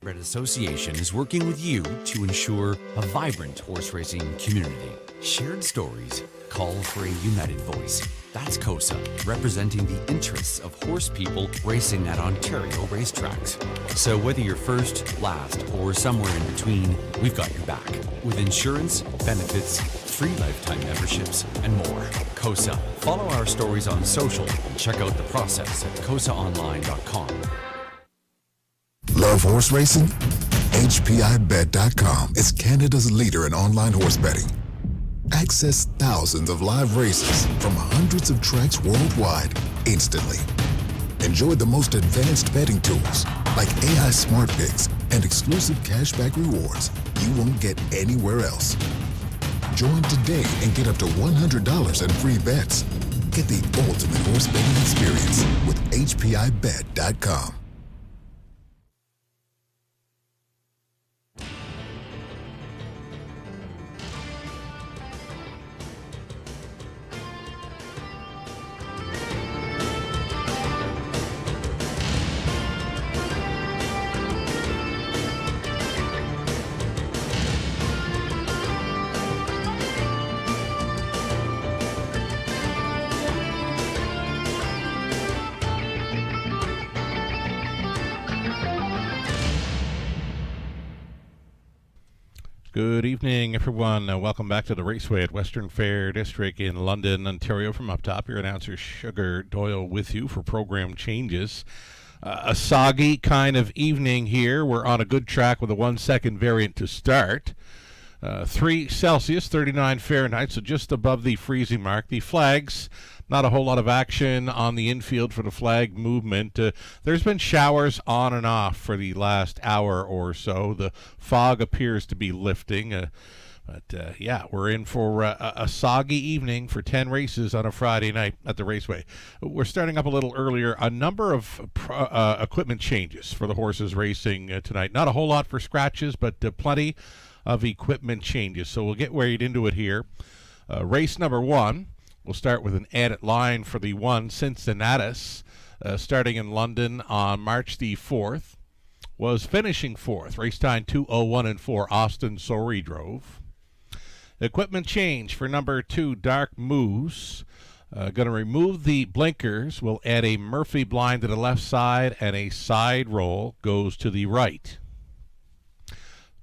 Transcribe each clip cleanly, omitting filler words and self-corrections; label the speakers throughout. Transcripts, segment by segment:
Speaker 1: Red Association is working with you to ensure a vibrant horse racing community. Shared stories call for a united voice. That's COSA, representing the interests of horse people racing at Ontario racetracks. So whether you're first, last, or somewhere in between, we've got your back. With insurance, benefits, free lifetime memberships, and more. COSA. Follow our stories on social and check out the process at cosaonline.com.
Speaker 2: Love horse racing? HPIBet.com is Canada's leader in online horse betting. Access thousands of live races from hundreds of tracks worldwide instantly. Enjoy the most advanced betting tools like AI Smart Picks and exclusive cashback rewards you won't get anywhere else. Join today and get up to $100 in free bets. Get the ultimate horse betting experience with HPIBet.com.
Speaker 3: Good evening, everyone. Welcome back to the Raceway at Western Fair District in London, Ontario. From up top, your announcer Sugar Doyle with you for program changes. A soggy kind of evening here. We're on a good track with a 1 second variant to start. 3 Celsius, 39 Fahrenheit, so just above the freezing mark. The flags, not a whole lot of action on the infield for the flag movement. There's been showers on and off for the last hour or so. The fog appears to be lifting. But we're in for a soggy evening for 10 races on a Friday night at the Raceway. We're starting up a little earlier. A number of equipment changes for the horses racing tonight. Not a whole lot for scratches, but plenty of equipment changes. So we'll get right into it here. Race number 1. We'll start with an added line for the 1 Cincinnatus, starting in London on March the 4th. Was finishing 4th. Race time 2:01.4. Austin Sorey drove. Equipment change for number 2 Dark Moose. Going to remove the blinkers. We'll add a Murphy blind to the left side, and a side roll goes to the right.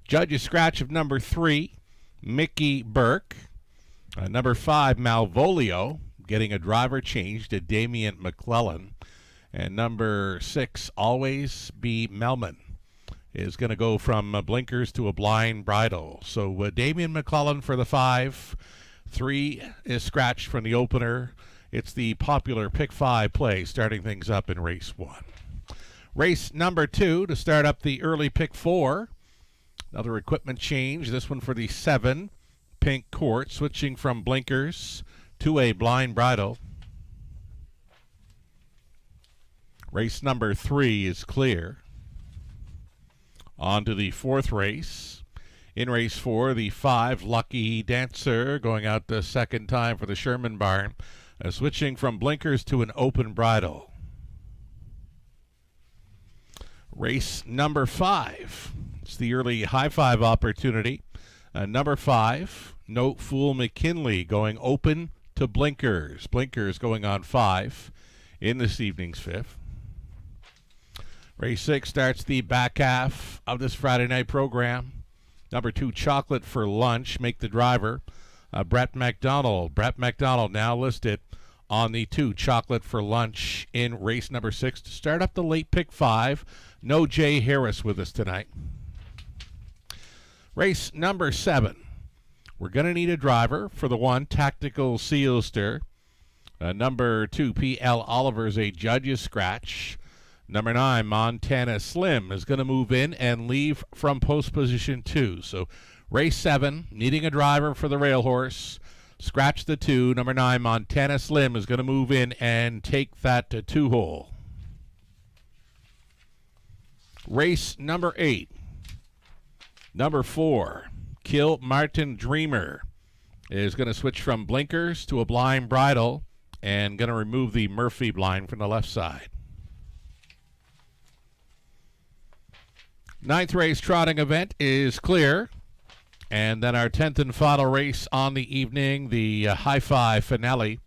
Speaker 3: Judge's scratch of number 3, Mickey Burke. Number 5, Malvolio, getting a driver change to Damian McClellan. And number 6, Always Be Melman, is going to go from blinkers to a blind bridle. So Damian McClellan for the 5. 3 is scratched from the opener. It's the popular pick 5 play, starting things up in race 1. Race number 2 to start up the early pick 4. Another equipment change, this one for the 7, Pink Court, switching from blinkers to a blind bridle. Race number 3 is clear. On to the 4th race. In race 4, the 5, Lucky Dancer, going out the second time for the Sherman barn, switching from blinkers to an open bridle. Race number 5. It's the early high five opportunity. Number 5, No Fool McKinley, going open to blinkers. Blinkers going on 5 in this evening's 5th. Race 6 starts the back half of this Friday night program. Number 2, Chocolate for Lunch, make the driver Brett McDonald. Brett McDonald now listed on the 2, Chocolate for Lunch, in race number 6 to start up the late pick 5. No Jay Harris with us tonight. Race number 7. We're going to need a driver for the 1, Tactical Sealster. Number 2, P.L. Oliver's a judge's scratch. Number 9, Montana Slim, is going to move in and leave from post position 2. So race 7, needing a driver for the rail horse. Scratch the 2. Number 9, Montana Slim, is going to move in and take that 2-hole. Race number 8. Number 4, Kill Martin Dreamer, is going to switch from blinkers to a blind bridle and going to remove the Murphy blind from the left side. Ninth race trotting event is clear. And then our 10th and final race on the evening, the High Five finale.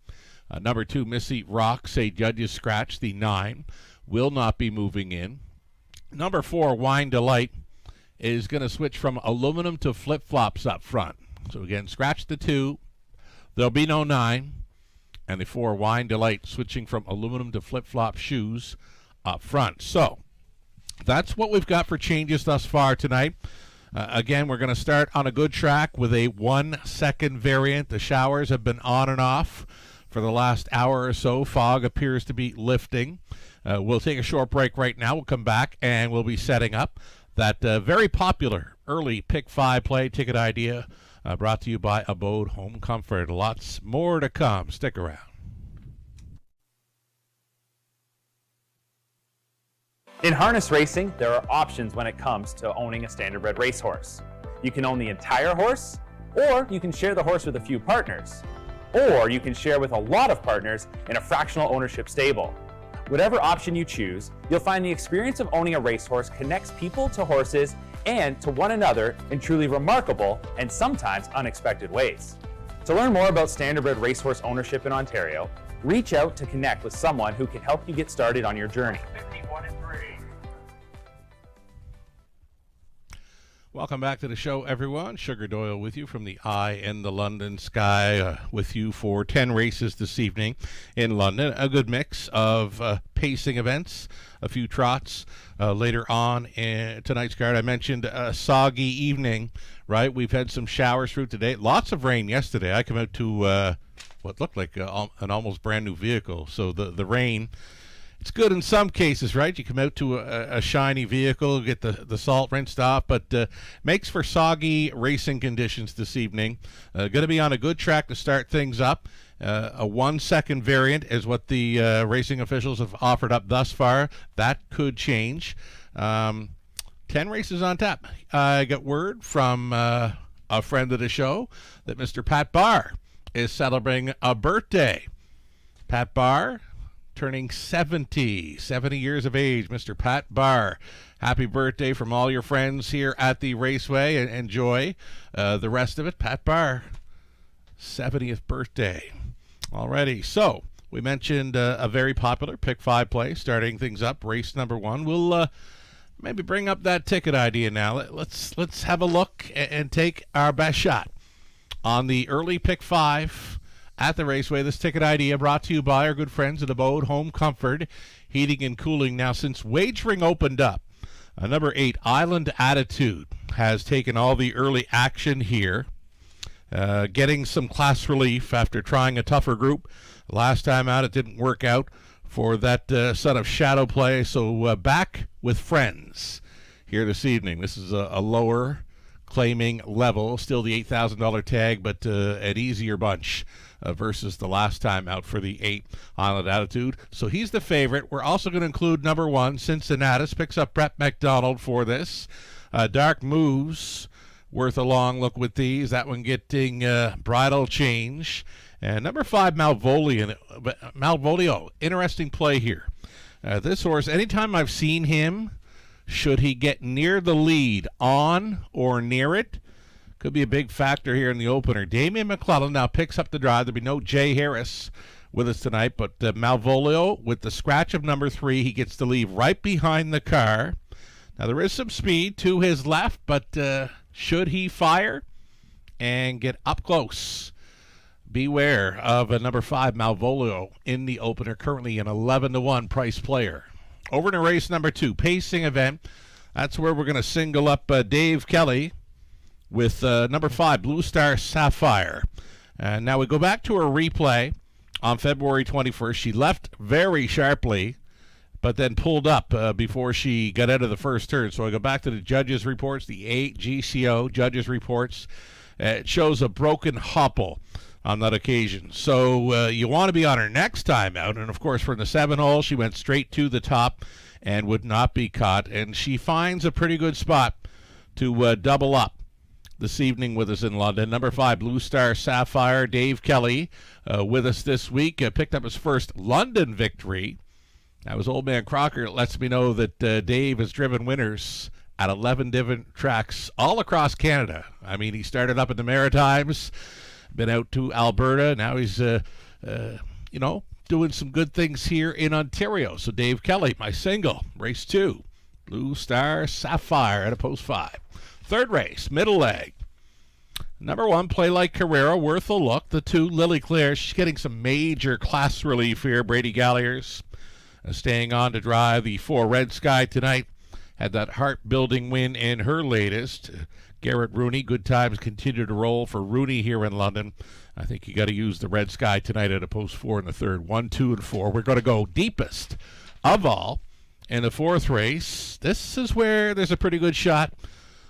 Speaker 3: Number 2, Missy Rocks, a judge's scratch. The 9 will not be moving in. Number 4, Wine Delight, is going to switch from aluminum to flip-flops up front. So again, scratch the 2. There'll be no 9. And the 4, Wine Delight, switching from aluminum to flip-flop shoes up front. So that's what we've got for changes thus far tonight. Again, we're going to start on a good track with a 1-second variant. The showers have been on and off for the last hour or so. Fog appears to be lifting. We'll take a short break right now. We'll come back and we'll be setting up that very popular early Pick 5 play ticket idea brought to you by Abode Home Comfort. Lots more to come. Stick around.
Speaker 4: In harness racing, there are options when it comes to owning a standardbred racehorse. You can own the entire horse, or you can share the horse with a few partners, or you can share with a lot of partners in a fractional ownership stable. Whatever option you choose, you'll find the experience of owning a racehorse connects people to horses and to one another in truly remarkable and sometimes unexpected ways. To learn more about standardbred racehorse ownership in Ontario, reach out to connect with someone who can help you get started on your journey.
Speaker 3: Welcome back to the show, everyone. Sugar Doyle with you from the Eye in the London Sky, with you for 10 races this evening in London. A good mix of pacing events, a few trots later on in tonight's card. I mentioned a soggy evening, right? We've had some showers through today. Lots of rain yesterday. I came out to what looked like an almost brand new vehicle. So the rain, it's good in some cases, right? You come out to a shiny vehicle, get the salt rinsed off, but makes for soggy racing conditions this evening. Going to be on a good track to start things up. A 1-second variant is what the racing officials have offered up thus far. That could change. 10 races on tap. I got word from a friend of the show that Mr. Pat Barr is celebrating a birthday. Pat Barr, turning 70 years of age, Mr. Pat Barr. Happy birthday from all your friends here at the Raceway, and enjoy the rest of it. Pat Barr, 70th birthday. Alrighty, so we mentioned a very popular Pick 5 play, starting things up, race number 1. We'll maybe bring up that ticket idea now. Let's have a look and take our best shot on the early Pick 5 at the Raceway. This ticket idea brought to you by our good friends at Abode Home Comfort, Heating and Cooling. Now, since wagering opened up, number 8, Island Attitude, has taken all the early action here, getting some class relief after trying a tougher group. Last time out, it didn't work out for that son of shadow play, so back with friends here this evening. This is a lower claiming level, still the $8,000 tag, but an easier bunch versus the last time out for the 8 Island Attitude. So he's the favorite. We're also going to include number 1, Cincinnatus, picks up Brett McDonald for this. Dark Moves, worth a long look with these. That one getting bridal change. And number 5, Malvolio, interesting play here. This horse, anytime I've seen him, should he get near the lead, on or near it, could be a big factor here in the opener. Damian McClellan now picks up the drive. There'll be no Jay Harris with us tonight, but Malvolio with the scratch of number 3, he gets to leave right behind the car. Now there is some speed to his left, but should he fire and get up close, beware of a number 5 Malvolio in the opener, currently an 11-1 price player. Over to race number 2, pacing event. That's where we're going to single up Dave Kelly with number 5, Blue Star Sapphire. And now we go back to her replay on February 21st. She left very sharply, but then pulled up before she got out of the first turn. So I go back to the judges' reports, the AGCO judges' reports. It shows a broken hopple on that occasion. So you want to be on her next time out. And, of course, from the 7 hole, she went straight to the top and would not be caught. And she finds a pretty good spot to double up this evening with us in London. Number 5, Blue Star Sapphire. Dave Kelly with us this week. Picked up his first London victory. That was Old Man Crocker. It lets me know that Dave has driven winners at 11 different tracks all across Canada. I mean, he started up in the Maritimes, been out to Alberta. Now he's, doing some good things here in Ontario. So Dave Kelly, my single, race 2, Blue Star Sapphire at a post 5. Third race, middle leg. Number 1, Play Like Carrera, worth a look. The 2, Lily Claire, she's getting some major class relief here. Brady Galliers staying on to drive. The 4, Red Sky tonight, had that heart-building win in her latest. Garrett Rooney, good times continue to roll for Rooney here in London. I think you got to use the Red Sky tonight at a post 4 in the third. 1, 2, and 4. We're going to go deepest of all in the 4th race. This is where there's a pretty good shot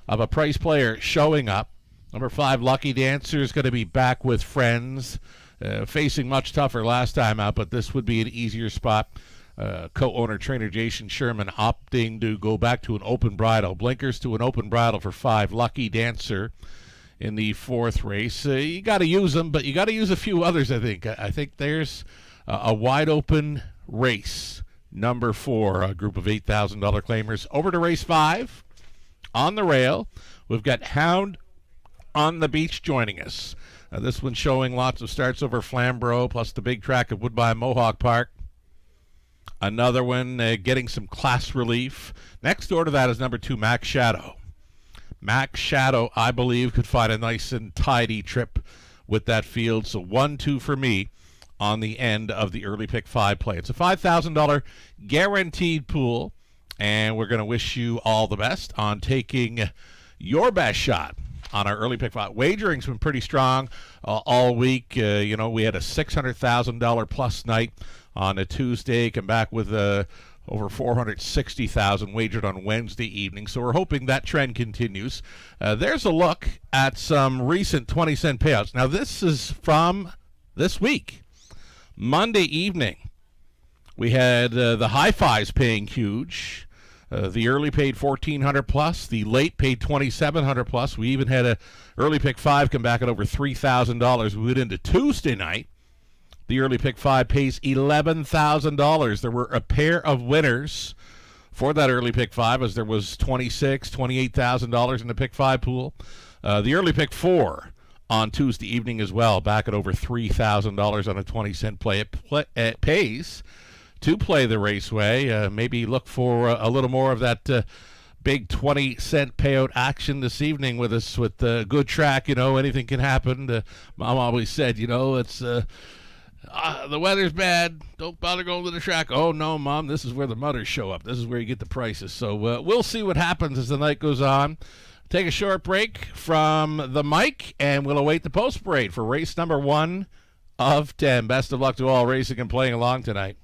Speaker 3: of a price player showing up. Number 5, Lucky Dancer, is going to be back with friends, facing much tougher last time out, but this would be an easier spot. Co-owner trainer Jason Sherman opting to go back to an open bridle. Blinkers to an open bridle for 5, Lucky Dancer in the 4th race. You got to use them, but you got to use a few others, I think. I think there's a wide open race. Number 4, a group of $8,000 claimers. Over to race 5. On the rail, we've got Hound on the Beach joining us. This one showing lots of starts over Flamborough, plus the big track of Woodbine Mohawk Park. Another one getting some class relief. Next door to that is number 2, Max Shadow. Max Shadow, I believe, could find a nice and tidy trip with that field. So 1, 2 for me on the end of the early pick 5 play. It's a $5,000 guaranteed pool, and we're going to wish you all the best on taking your best shot on our early pick 5. Wagering's been pretty strong all week. We had a $600,000 plus night on a Tuesday. Come back with over $460,000 wagered on Wednesday evening. So we're hoping that trend continues. There's a look at some recent 20-cent payouts. Now, this is from this week. Monday evening, we had the high-fives paying huge. The early paid $1,400 plus. The late paid $2,700 plus. We even had a early pick 5 come back at over $3,000. We went into Tuesday night. The early pick 5 pays $11,000. There were a pair of winners for that early pick 5, as there was $28,000 in the pick 5 pool. The early pick 4 on Tuesday evening as well, back at over $3,000 on a 20-cent play. It pays to play the Raceway. Maybe look for a little more of that big 20-cent payout action this evening with us with the good track. Anything can happen. Mom always said, it's the weather's bad. Don't bother going to the track. Oh, no, Mom, this is where the mutters show up. This is where you get the prices. So we'll see what happens as the night goes on. Take a short break from the mic, and we'll await the post parade for race number 1 of 10. Best of luck to all racing and playing along tonight.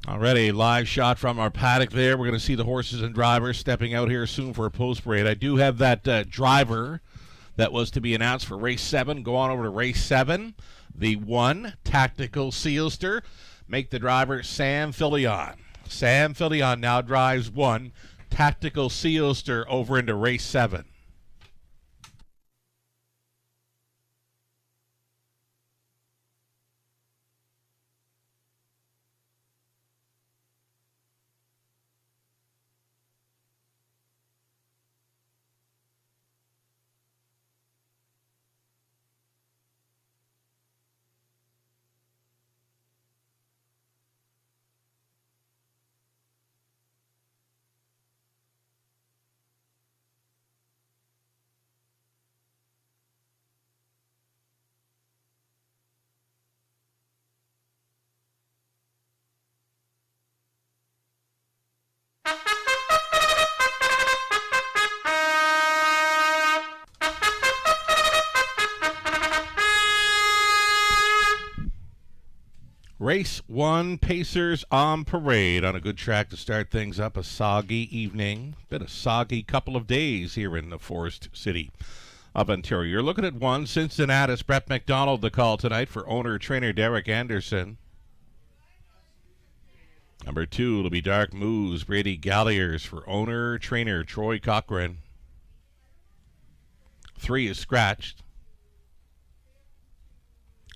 Speaker 3: Already live shot from our paddock there. We're going to see the horses and drivers stepping out here soon for a post parade. I do have that driver that was to be announced for race 7. Go on over to race 7. The 1, Tactical Sealster. Make the driver Sam Filion. Sam Filion now drives 1, Tactical Sealster, over into race 7. Race 1, Pacers on parade on a good track to start things up. A soggy evening. Been a soggy couple of days here in the Forest City of Ontario. You're looking at 1, Cincinnati. Brett McDonald the call tonight for owner-trainer Derek Anderson. Number 2 will be Dark Moose, Brady Galliers for owner-trainer Troy Cochran. 3 is Scratched.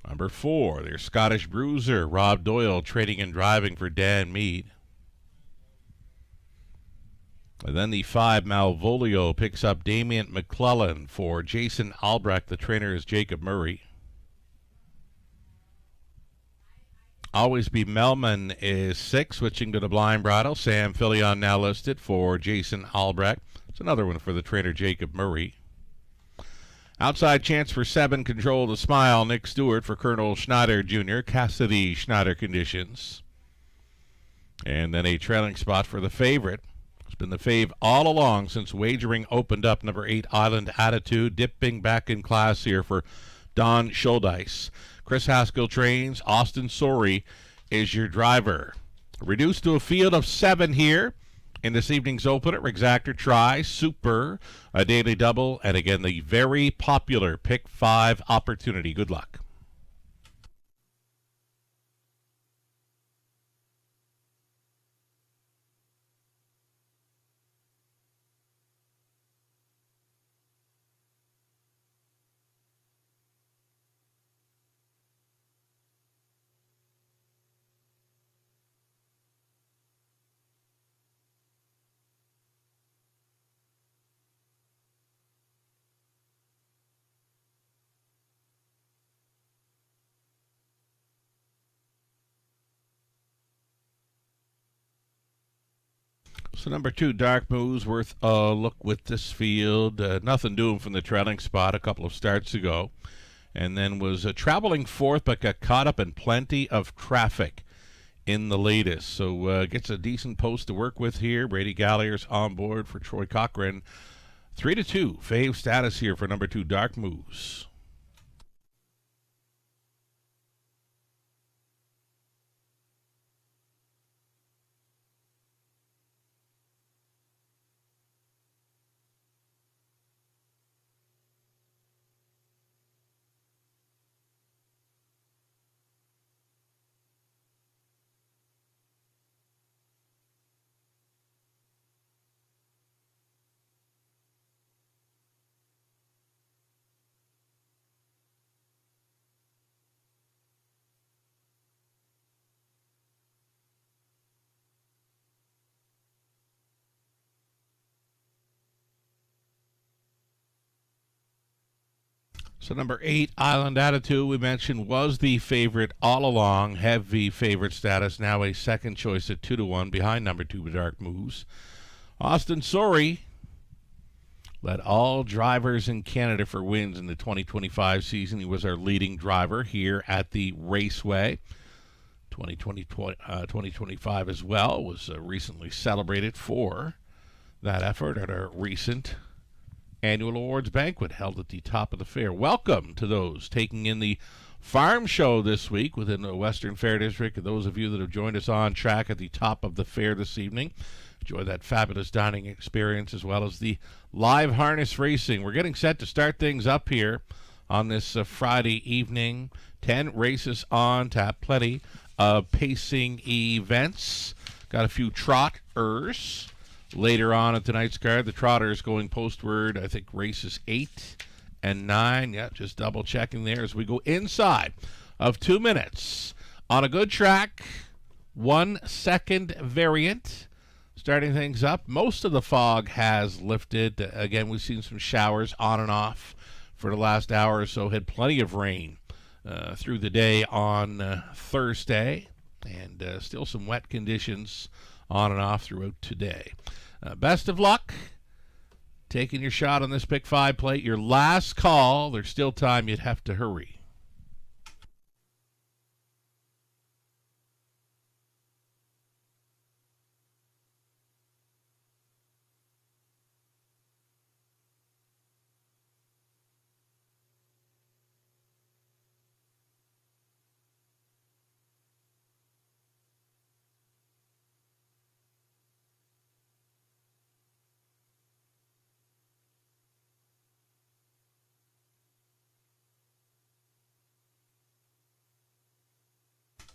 Speaker 3: Number 4, there's Scottish Bruiser, Rob Doyle, trading and driving for Dan Mead. And then the 5, Malvolio, picks up Damien McClellan for Jason Albrecht. The trainer is Jacob Murray. Always Be Melman is 6, switching to the blind bridle. Sam Fillion now listed for Jason Albrecht. It's another one for the trainer Jacob Murray. Outside chance for 7, Control the Smile, Nick Stewart for Colonel Schneider Jr., Cassidy Schneider conditions. And then a trailing spot for the favorite. It's been the fave all along since wagering opened up. Number 8, Island Attitude, dipping back in class here for Don Schuldeis. Chris Haskell trains. Austin Sorey is your driver. Reduced to a field of 7 here in this evening's opener. Exactor Try, Super, a daily double, and again the very popular Pick 5 opportunity. Good luck. So number 2, Dark Moose, worth a look with this field. Nothing doing from the trailing spot a couple of starts ago. And then was traveling 4th, but got caught up in plenty of traffic in the latest. So gets a decent post to work with here. Brady Galliers on board for Troy Cochran. 3-2, fave status here for number 2, Dark Moose. So number 8, Island Attitude, we mentioned, was the favorite all along. Heavy favorite status, now a second choice at 2-1 behind number 2, Dark Moves. Austin Sorey led all drivers in Canada for wins in the 2025 season. He was our leading driver here at the Raceway. 2025 as well was recently celebrated for that effort at our recent annual awards banquet held at the top of the fair. Welcome to those taking in the farm show this week within the Western Fair District, and those of you that have joined us on track at the top of the fair this evening. Enjoy that fabulous dining experience as well as the live harness racing. We're getting set to start things up here on this Friday evening. 10 races on tap, plenty of pacing events. Got a few trotters. Later on at tonight's card, the trotters going postward, I think races 8 and 9. Yeah, just double checking there as we go inside of 2 minutes on a good track. 1 second variant. Starting things up. Most of the fog has lifted. Again, we've seen some showers on and off for the last hour or so. Had plenty of rain through the day on Thursday. And still some wet conditions on and off throughout today. Best of luck taking your shot on this Pick 5 plate. Your last call. There's still time. You'd have to hurry.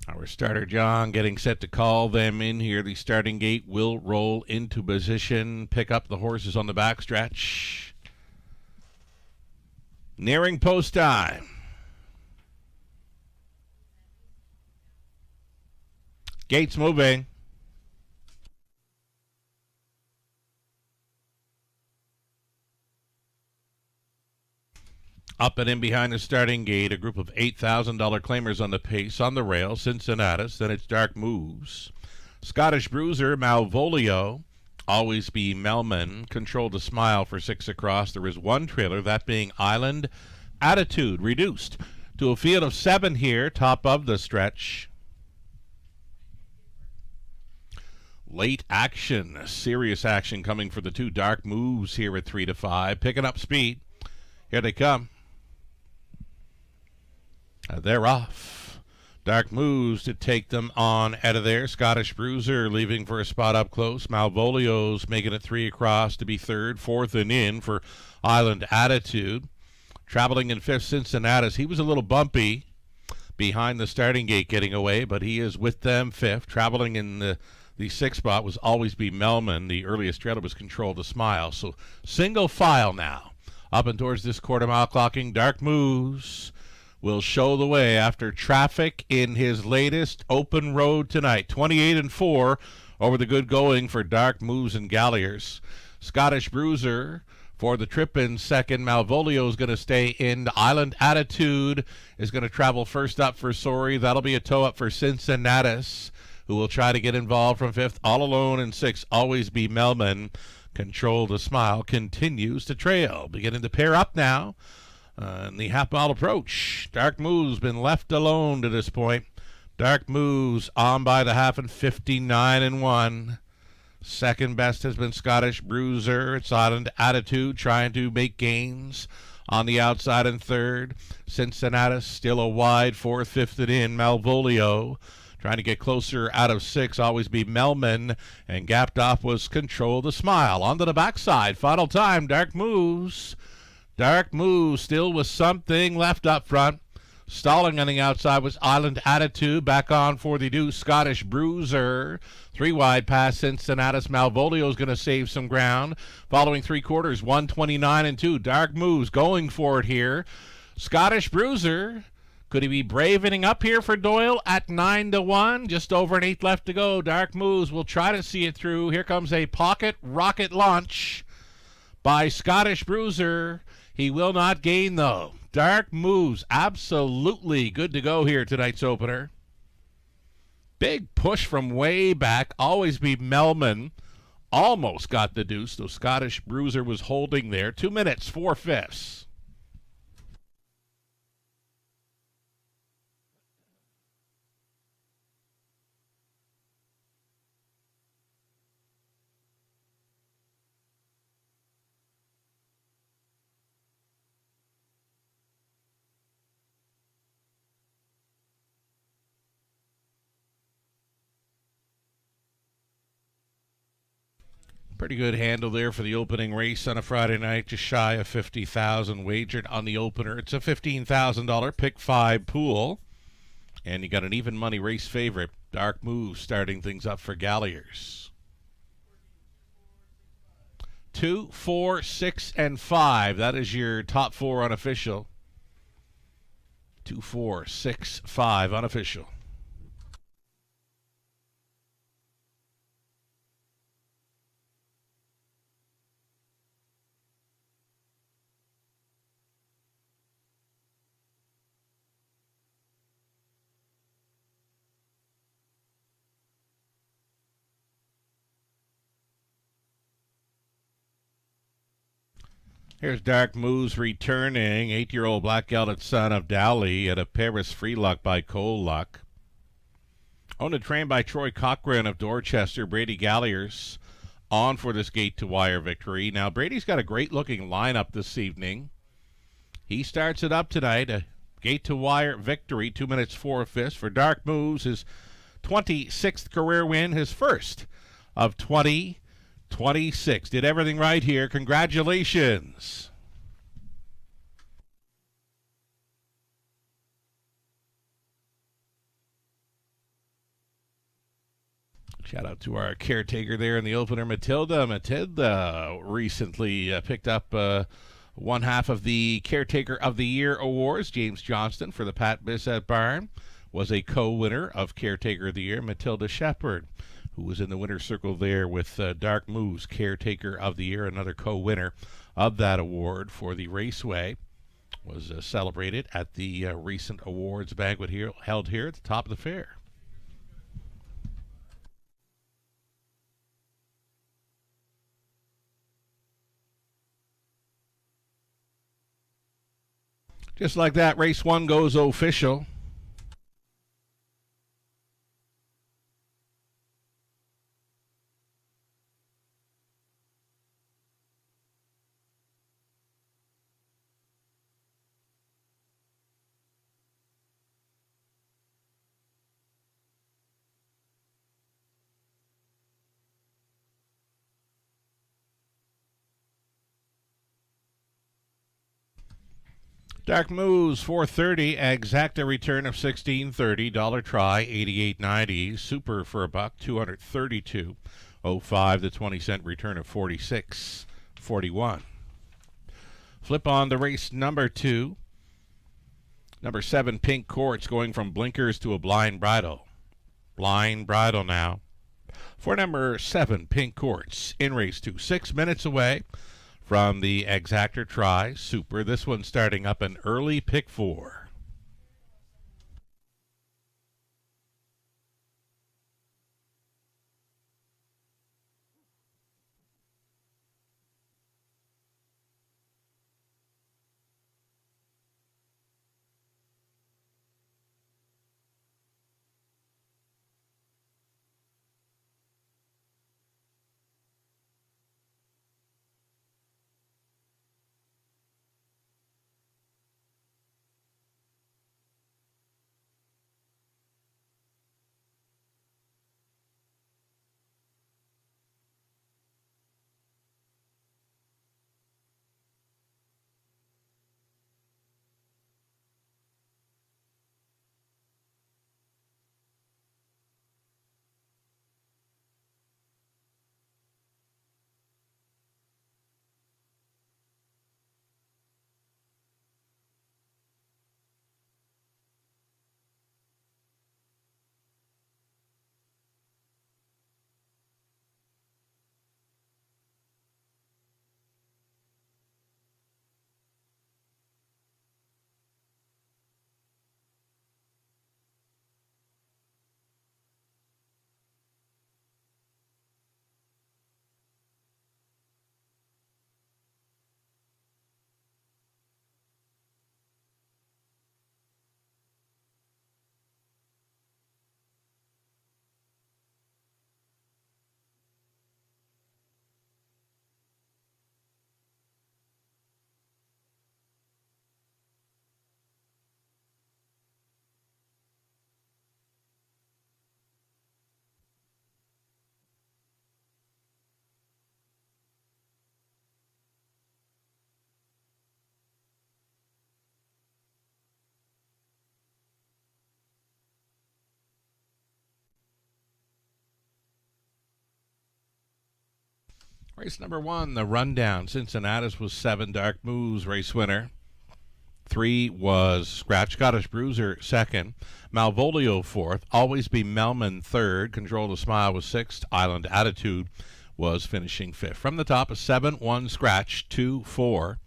Speaker 3: Our starter, John, getting set to call them in here. The starting gate will roll into position. Pick up the horses on the backstretch. Nearing post time. Gates moving. Up and in behind the starting gate, a group of $8,000 claimers on the pace. On the rail, Cincinnatus, then it's Dark Moves. Scottish Bruiser, Malvolio, Always Be Melman, Control to Smile for 6 across. There is one trailer, that being Island Attitude, reduced to a field of 7 here, top of the stretch. Late action, serious action coming for the 2 Dark Moves here at 3 to 5. Picking up speed. Here they come. They're off. Dark Moves to take them on out of there. Scottish Bruiser leaving for a spot up close. Malvolio's making it 3 across to be third. Fourth and in for Island Attitude. Traveling in fifth, Cincinnatus. He was a little bumpy behind the starting gate getting away, but he is with them fifth. Traveling in the sixth spot was Always Be Melman. The earliest trailer was Control to Smile. So single file now. Up and towards this quarter mile clocking. Dark Moves will show the way after traffic in his latest open road tonight. 28-4 over the good going for Dark Moves and Galliers. Scottish Bruiser for the trip in second. Malvolio is going to stay in. Island Attitude is going to travel first up for Sori. That'll be a toe up for Cincinnatus, who will try to get involved from fifth. All Alone in sixth, Always Be Melman. Control to Smile continues to trail. Beginning to pair up now in the half-mile approach. Dark Moves been left alone to this point. Dark Moves on by the half and 59-1. Second best has been Scottish Bruiser. It's Island Attitude trying to make gains on the outside in third. Cincinnatus still a wide fourth, fifth and in. Malvolio trying to get closer out of six. Always Be Melman. And gapped off was Control to Smile. Onto the backside. Final time. Dark Moves. Dark Moves still with something left up front. Stalling on the outside was Island Attitude. Back on for the deuce, Scottish Bruiser. 3 wide pass, Cincinnatus. Malvolio's going to save some ground. Following 3/4, 129-2. Dark Moves going for it here. Scottish Bruiser. Could he be bravening up here for Doyle at 9-1? Just over an eighth left to go. Dark Moves will try to see it through. Here comes a pocket rocket launch by Scottish Bruiser. He will not gain, though. Dark Moves absolutely good to go here tonight's opener. Big push from way back. Always Be Melman. Almost got the deuce, though Scottish Bruiser was holding there. 2 minutes, 4/5. Pretty good handle there for the opening race on a Friday night, just shy of $50,000 wagered on the opener. It's a $15,000 pick 5 pool, and you got an even money race favorite, Dark Moves, starting things up for Galliers. 2, 4, 6, and 5. That is your top 4 unofficial. 2, 4, 6, 5 unofficial. Here's Dark Moves returning. 8-year-old black gelded son of Dowley at a Paris Free Luck by Cole Luck. Owned and trained by Troy Cochran of Dorchester. Brady Galliers on for this gate-to-wire victory. Now, Brady's got a great-looking lineup this evening. He starts it up tonight. A gate-to-wire victory, 2 minutes 4/5 for Dark Moves. His 26th career win, his first of 2026. Did everything right here. Congratulations. Shout out to our caretaker there in the opener, Matilda. Matilda recently picked up one half of the Caretaker of the Year awards. James Johnston for the Pat Bissett Barn was a co-winner of Caretaker of the Year. Matilda Shepard, who was in the winner's circle there with Dark Moves, Caretaker of the Year, another co-winner of that award for the Raceway, was celebrated at the recent awards banquet held here at the top of the fair. Just like that, race 1 goes official. Dark Moves 430, exacta return of 1630, dollar try 88.90, super for a buck 232.05, the 20-cent return of 46.41. Flip on the race number 2. Number 7, Pink Quartz, going from blinkers to a blind bridle. Blind bridle now. For number 7, Pink Quartz, in race 2, 6 minutes away from the exactor try, super. This one starting up an early pick 4. Race number 1, the rundown. Cincinnatus was 7, Dark Moves, race winner. 3 was Scratch Scottish Bruiser, 2nd. Malvolio, 4th. Always Be Melman, 3rd. Control the Smile was 6th. Island Attitude was finishing 5th. From the top, a 7, 1, Scratch, 2, 4,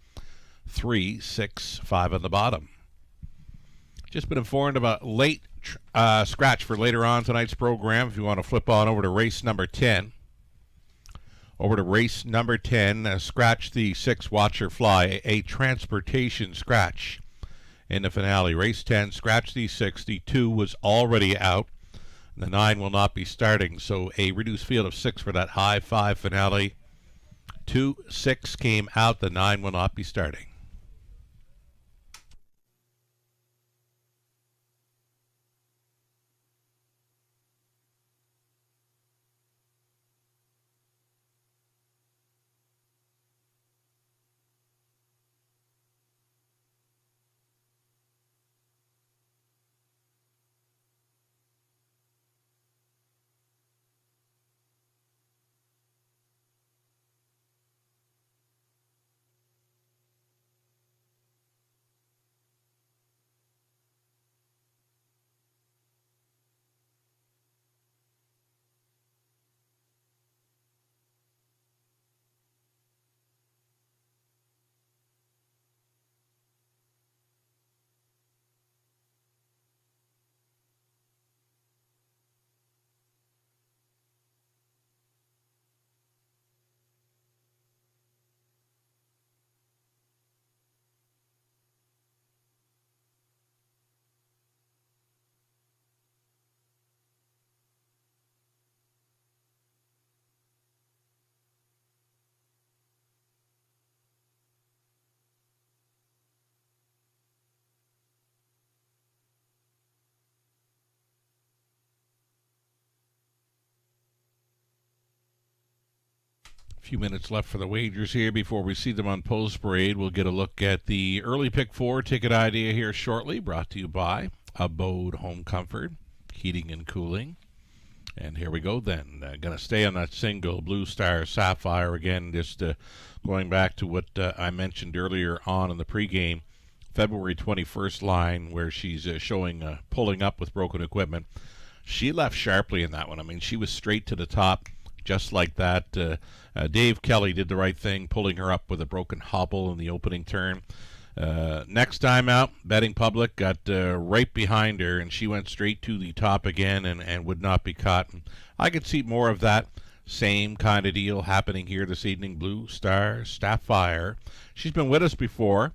Speaker 3: 3, 6, 5 on the bottom. Just been informed about late scratch for later on tonight's program. If you want to flip on over to race number 10. Over to race number 10, scratch the 6 Watcher Fly, a transportation scratch in the finale. Race 10, scratch the 6. The 2 was already out. The 9 will not be starting, so a reduced field of 6 for that high 5 finale. 2, 6 came out. The 9 will not be starting. Few minutes left for the wagers here before we see them on Post Parade. We'll get a look at the early pick 4 ticket idea here shortly, brought to you by Abode Home Comfort, Heating and Cooling. And here we go then. Going to stay on that single, Blue Star Sapphire again, just going back to what I mentioned earlier on in the pregame, February 21st line where she's showing pulling up with broken equipment. She left sharply in that one. I mean, she was straight to the top. Just like that, Dave Kelly did the right thing, pulling her up with a broken hobble in the opening turn. Next time out, betting public got right behind her, and she went straight to the top again and would not be caught. And I could see more of that same kind of deal happening here this evening. Blue Star Sapphire. She's been with us before,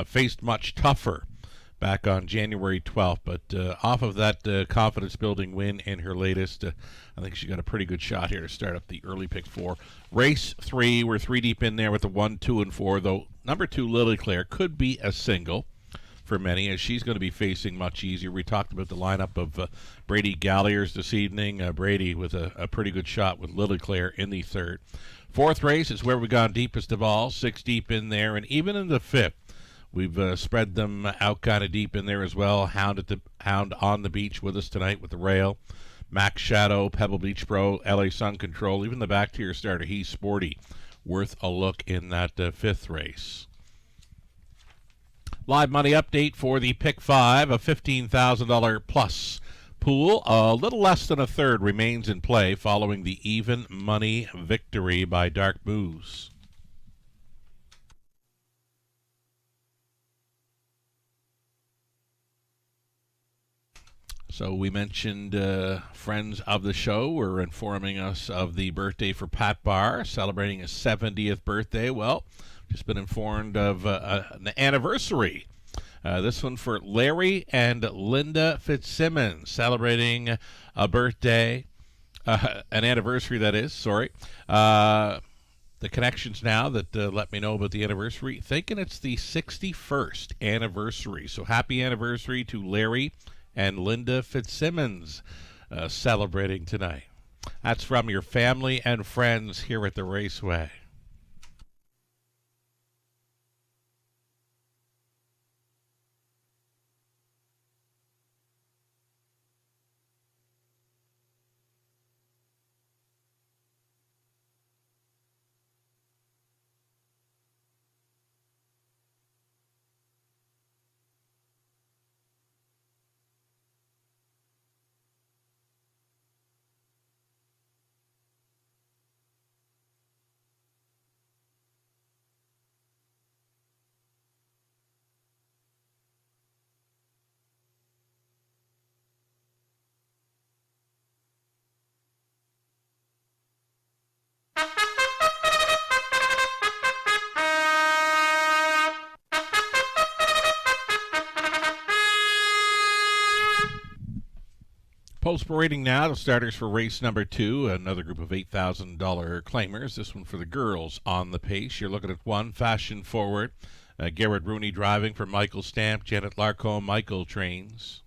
Speaker 3: faced much tougher back on January 12th, but off of that confidence-building win in her latest, I think she got a pretty good shot here to start up the early pick 4. Race 3, we're 3 deep in there with the 1, 2, and 4, though number 2, Lily Claire, could be a single for many, as she's going to be facing much easier. We talked about the lineup of Brady Galliers this evening. Brady with a pretty good shot with Lily Claire in the 3rd. 4th race is where we've gone deepest of all, 6 deep in there, and even in the 5th, we've spread them out kind of deep in there as well. Hound on the beach with us tonight with the rail. Max Shadow, Pebble Beach Pro, LA Sun Control, even the back tier starter, He's Sporty. Worth a look in that 5th race. Live money update for the Pick 5, a $15,000 plus pool. A little less than a third remains in play following the even money victory by Dark Moose. So we mentioned friends of the show were informing us of the birthday for Pat Barr, celebrating his 70th birthday. Well, just been informed of an anniversary. This one for Larry and Linda Fitzsimmons, celebrating a birthday, an anniversary that is, sorry. The connections now that let me know about the anniversary, thinking it's the 61st anniversary. So happy anniversary to Larry and Linda Fitzsimmons celebrating tonight. That's from your family and friends here at the Raceway. Post parading now, the starters for race number 2, another group of $8,000 claimers. This one for the girls on the pace. You're looking at 1, Fashion Forward. Garrett Rooney driving for Michael Stamp, Janet Larcombe, Michael Trains.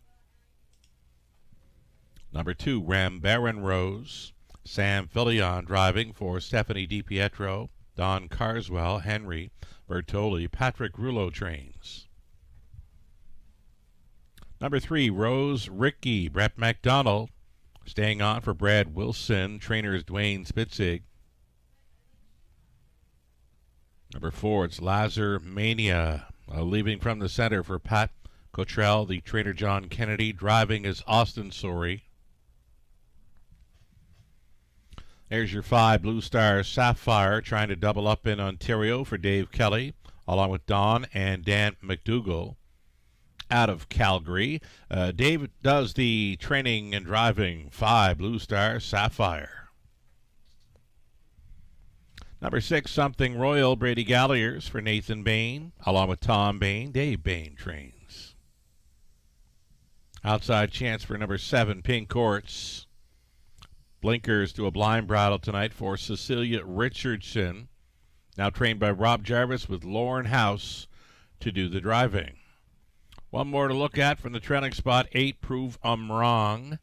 Speaker 3: Number 2, Rambaran Rose. Sam Fillion driving for Stephanie DiPietro, Don Carswell, Henry Bertoli, Patrick Rouleau Trains. Number 3, Rose Ricky, Brett McDonald. Staying on for Brad Wilson, trainers Dwayne Spitzig. Number 4, it's Lazar Mania, leaving from the center for Pat Cottrell, the trainer John Kennedy. Driving is Austin Sorey. There's your 5, Blue Star Sapphire, trying to double up in Ontario for Dave Kelly, along with Don and Dan McDougall. Out of Calgary, Dave does the training and driving. 5, Blue Star Sapphire. Number 6, Something Royal, Brady Galliers for Nathan Bain, along with Tom Bain, Dave Bain Trains. Outside chance for number 7, Pink Courts. Blinkers to a blind bridle tonight for Cecilia Richardson, now trained by Rob Jarvis with Lauren House to do the driving. One more to look at from the trailing spot, 8, Prove I'm Wrong.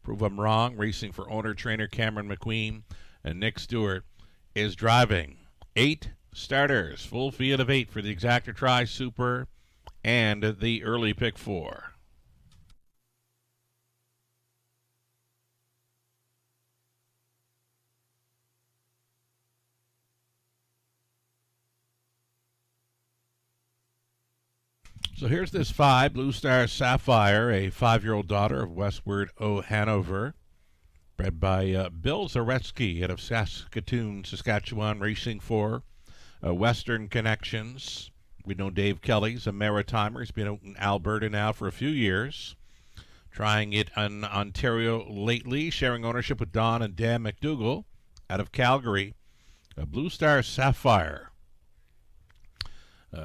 Speaker 3: Prove I'm Wrong, racing for owner-trainer Cameron McQueen and Nick Stewart is driving. 8 starters, full field of 8 for the Exactor Tri Super and the early pick 4. So here's this 5, Blue Star Sapphire, a 5-year-old daughter of Westward O'Hanover, bred by Bill Zaretsky out of Saskatoon, Saskatchewan, racing for Western Connections. We know Dave Kelly's a maritimer. He's been out in Alberta now for a few years, trying it in Ontario lately, sharing ownership with Don and Dan McDougall out of Calgary. A Blue Star Sapphire.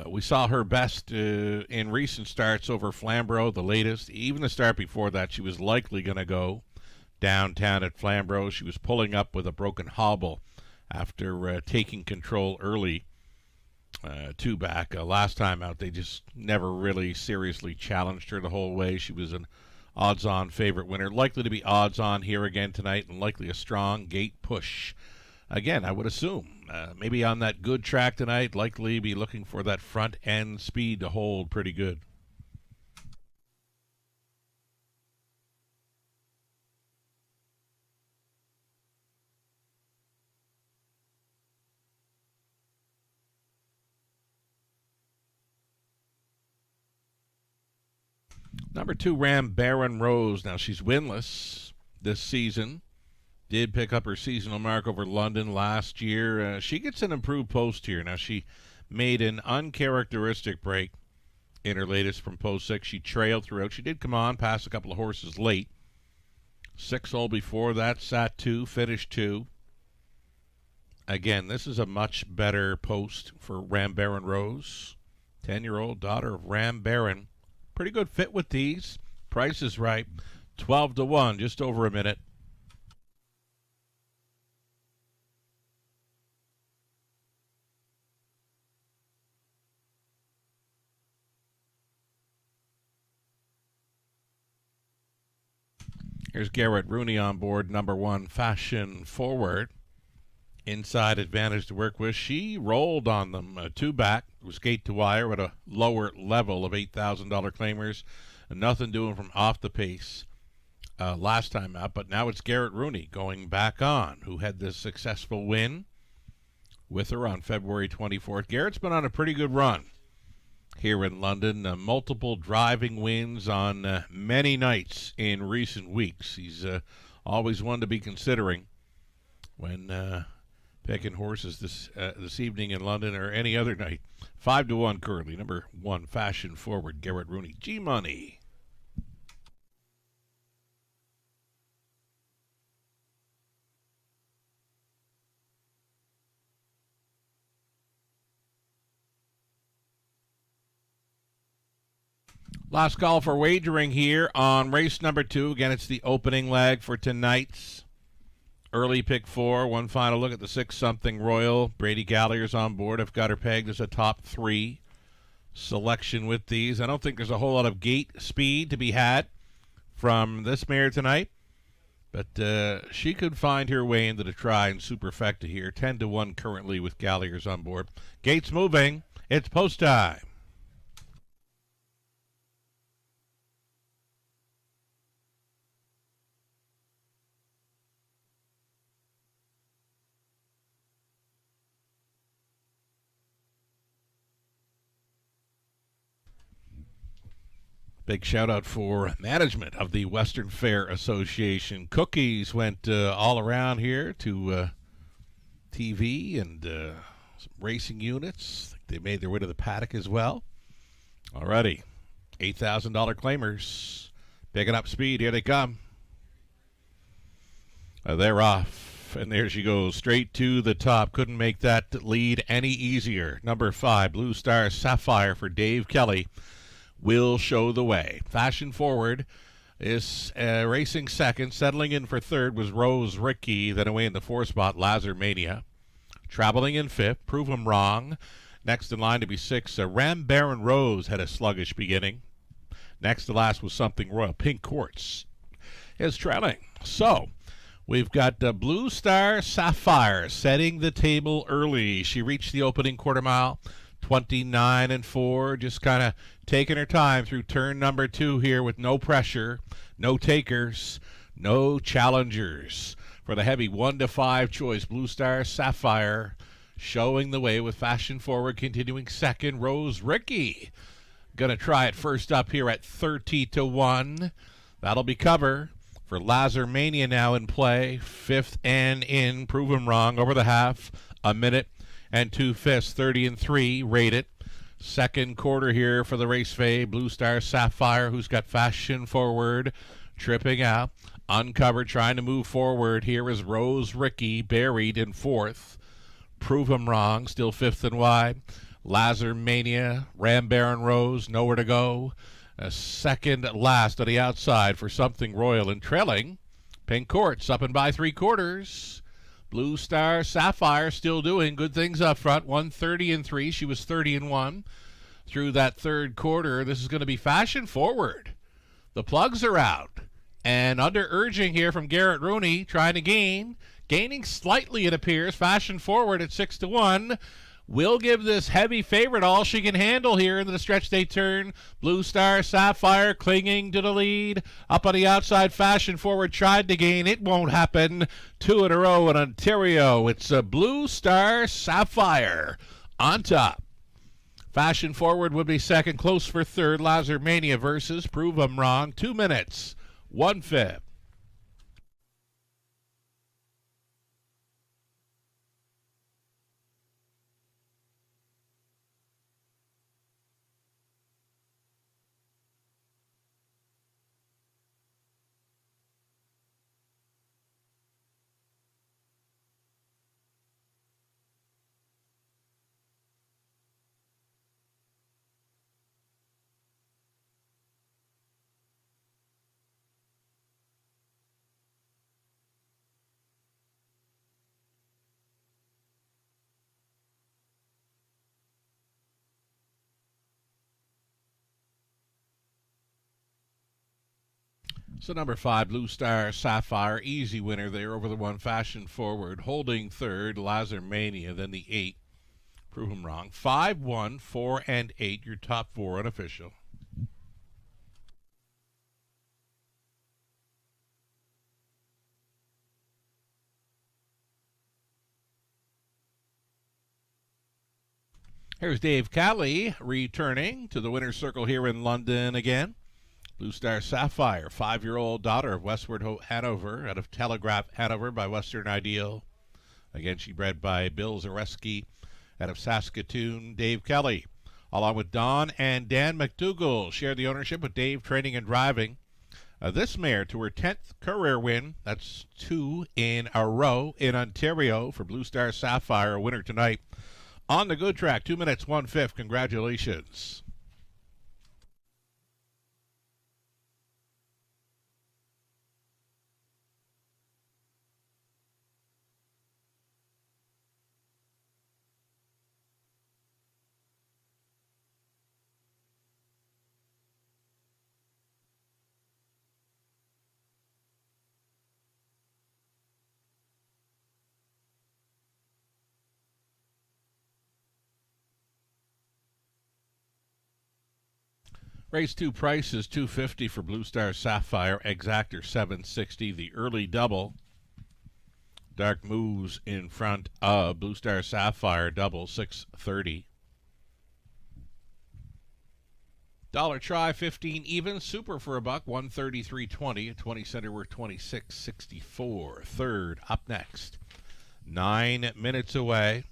Speaker 3: We saw her best in recent starts over Flamborough, the latest. Even the start before that, she was likely going to go downtown at Flamborough. She was pulling up with a broken hobble after taking control early, 2 back. Last time out, they just never really seriously challenged her the whole way. She was an odds-on favorite winner. Likely to be odds-on here again tonight, and likely a strong gate push. Again, I would assume, maybe on that good track tonight, likely be looking for that front end speed to hold pretty good. Number 2, Ram Baron Rose. Now, she's winless this season. Did pick up her seasonal mark over London last year. She gets an improved post here. Now, she made an uncharacteristic break in her latest from post 6. She trailed throughout. She did come on, pass a couple of horses late. 6 hole before that, sat 2, finished 2. Again, this is a much better post for Ram Baron Rose. 10-year-old daughter of Ram Baron. Pretty good fit with these. Price is right. 12-1, just over a minute. Here's Garrett Rooney on board, number 1, Fashion Forward. Inside advantage to work with. She rolled on them, 2 back. It was gate to wire at a lower level of $8,000 claimers. And nothing doing from off the pace last time out. But now it's Garrett Rooney going back on, who had this successful win with her on February 24th. Garrett's been on a pretty good run here in London. Multiple driving wins on many nights in recent weeks. He's always one to be considering when picking horses this evening in London or any other night. 5-1 currently. Number 1, Fashion Forward, Garrett Rooney. G-Money. Last call for wagering here on race number 2. Again, it's the opening leg for tonight's early pick 4. One final look at the 6-something Royal. Brady Gallagher's on board. I've got her pegged as a top 3 selection with these. I don't think there's a whole lot of gate speed to be had from this mare tonight, but she could find her way into the try and superfecta here. 10-1 currently with Gallagher's on board. Gates moving. It's post time. Big shout out for management of the Western Fair Association. Cookies went all around here to TV and some racing units. They made their way to the paddock as well. Alrighty, $8,000 claimers. Picking up speed. Here they come. They're off. And there she goes, straight to the top. Couldn't make that lead any easier. Number 5, Blue Star Sapphire for Dave Kelly, will show the way. Fashion Forward is racing second. Settling in for third was Rose Ricky. Then away in the 4th spot, Lazar Mania. Traveling in 5th, prove him wrong. Next in line to be 6, Ram Baron Rose had a sluggish beginning. Next to last was Something Royal. Pink Quartz is trailing. So, We've got Blue Star Sapphire setting the table early. She reached the opening quarter mile, 29-4, just kind of taking her time through turn number 2 here with no pressure, no takers, no challengers. For the heavy 1-5 choice, Blue Star Sapphire showing the way with Fashion Forward continuing second. Rose Ricky going to try it first up here at 30-1. That'll be cover for Lazar Mania now in play. Fifth and in. Prove him wrong. Over the half. A minute and 2/5. 30-3. Rate it. Second quarter here for the race fade. Blue Star Sapphire, who's got Fashion Forward tripping out. Uncovered, trying to move forward. Here is Rose Ricky, buried in fourth. Prove him wrong. Still fifth and wide. Lazar Mania, Ram Baron Rose, nowhere to go. A second last on the outside for Something Royal and trailing. Pink Courts up and by 3/4. Blue Star Sapphire still doing good things up front. 1:30-3. She was 30-1 through that third quarter. This is going to be Fashion Forward. The plugs are out. And under urging here from Garrett Rooney, trying to gaining slightly, it appears. Fashion Forward at 6-1. Will give this heavy favorite all she can handle here into the stretch they turn. Blue Star Sapphire clinging to the lead. Up on the outside, Fashion Forward tried to gain. It won't happen. 2 in a row in Ontario. It's a Blue Star Sapphire on top. Fashion Forward would be second. Close for third. Lazar Mania versus Prove 'em Wrong. 2 minutes, 1/5. So number 5, Blue Star Sapphire, easy winner there over the 1, Fashion Forward. Holding third, Lazar Mania, then the 8, Prove 'em Wrong. 5, 1, 4, and 8, your top 4 unofficial. Here's Dave Calley returning to the winner's circle here in London again. Blue Star Sapphire, 5-year-old daughter of Westward Hanover, out of Telegraph, Hanover, by Western Ideal. Again, she bred by Bill Zareski out of Saskatoon. Dave Kelly, along with Don and Dan McDougall, shared the ownership with Dave training and driving. This mare to her 10th career win. That's 2 in a row in Ontario for Blue Star Sapphire, a winner tonight. On the good track, 2 minutes, 1/5. Congratulations. Race 2 price is $250 for Blue Star Sapphire. Exactor $760. The early double. Dark moves in front of Blue Star Sapphire double $630. Dollar try 15 even. Super for $1. 133.20. 20 center worth 26.64. Third up next. 9 minutes away.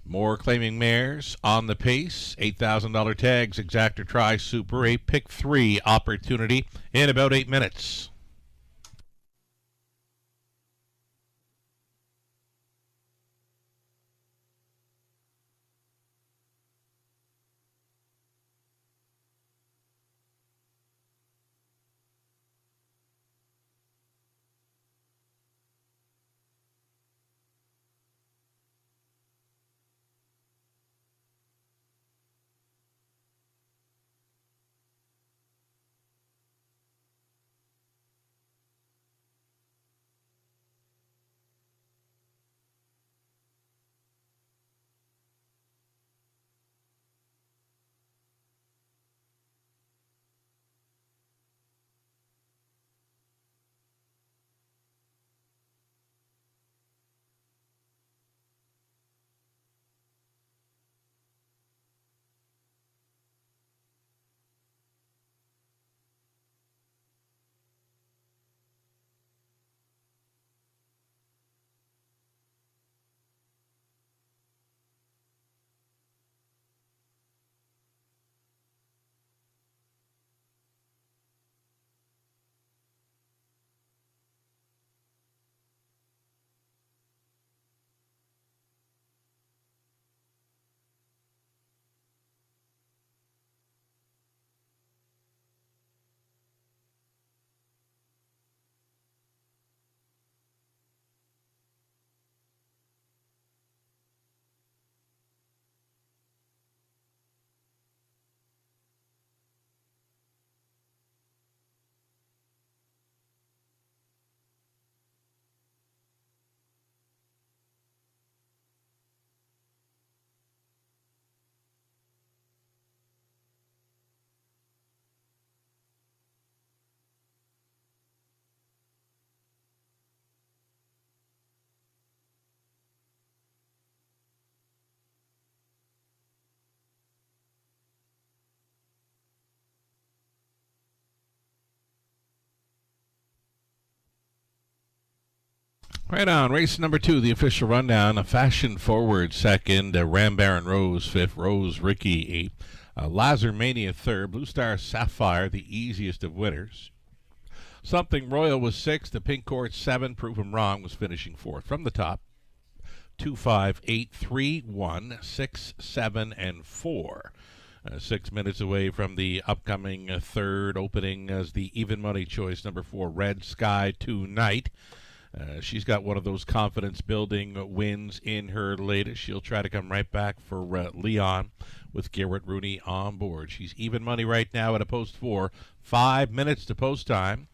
Speaker 3: More claiming mares on the pace. $8,000 tags. Exactor try super. A pick 3 opportunity in about 8 minutes. Right on. Race number 2, the official rundown. A Fashion Forward second. Ram Baron Rose fifth. Rose Ricky eighth. Lazar Mania third. Blue Star Sapphire, the easiest of winners. Something Royal was sixth. The Pink Court 7. Prove 'em Wrong was finishing fourth. From the top, 2, 5, 8, 3, 1, 6, 7, and 4. 6 minutes away from the upcoming third opening as the even money choice, number 4, Red Sky Tonight. She's got one of those confidence-building wins in her latest. She'll try to come right back for Leon with Garrett Rooney on board. She's even money right now at a post 4. 5 minutes to post time.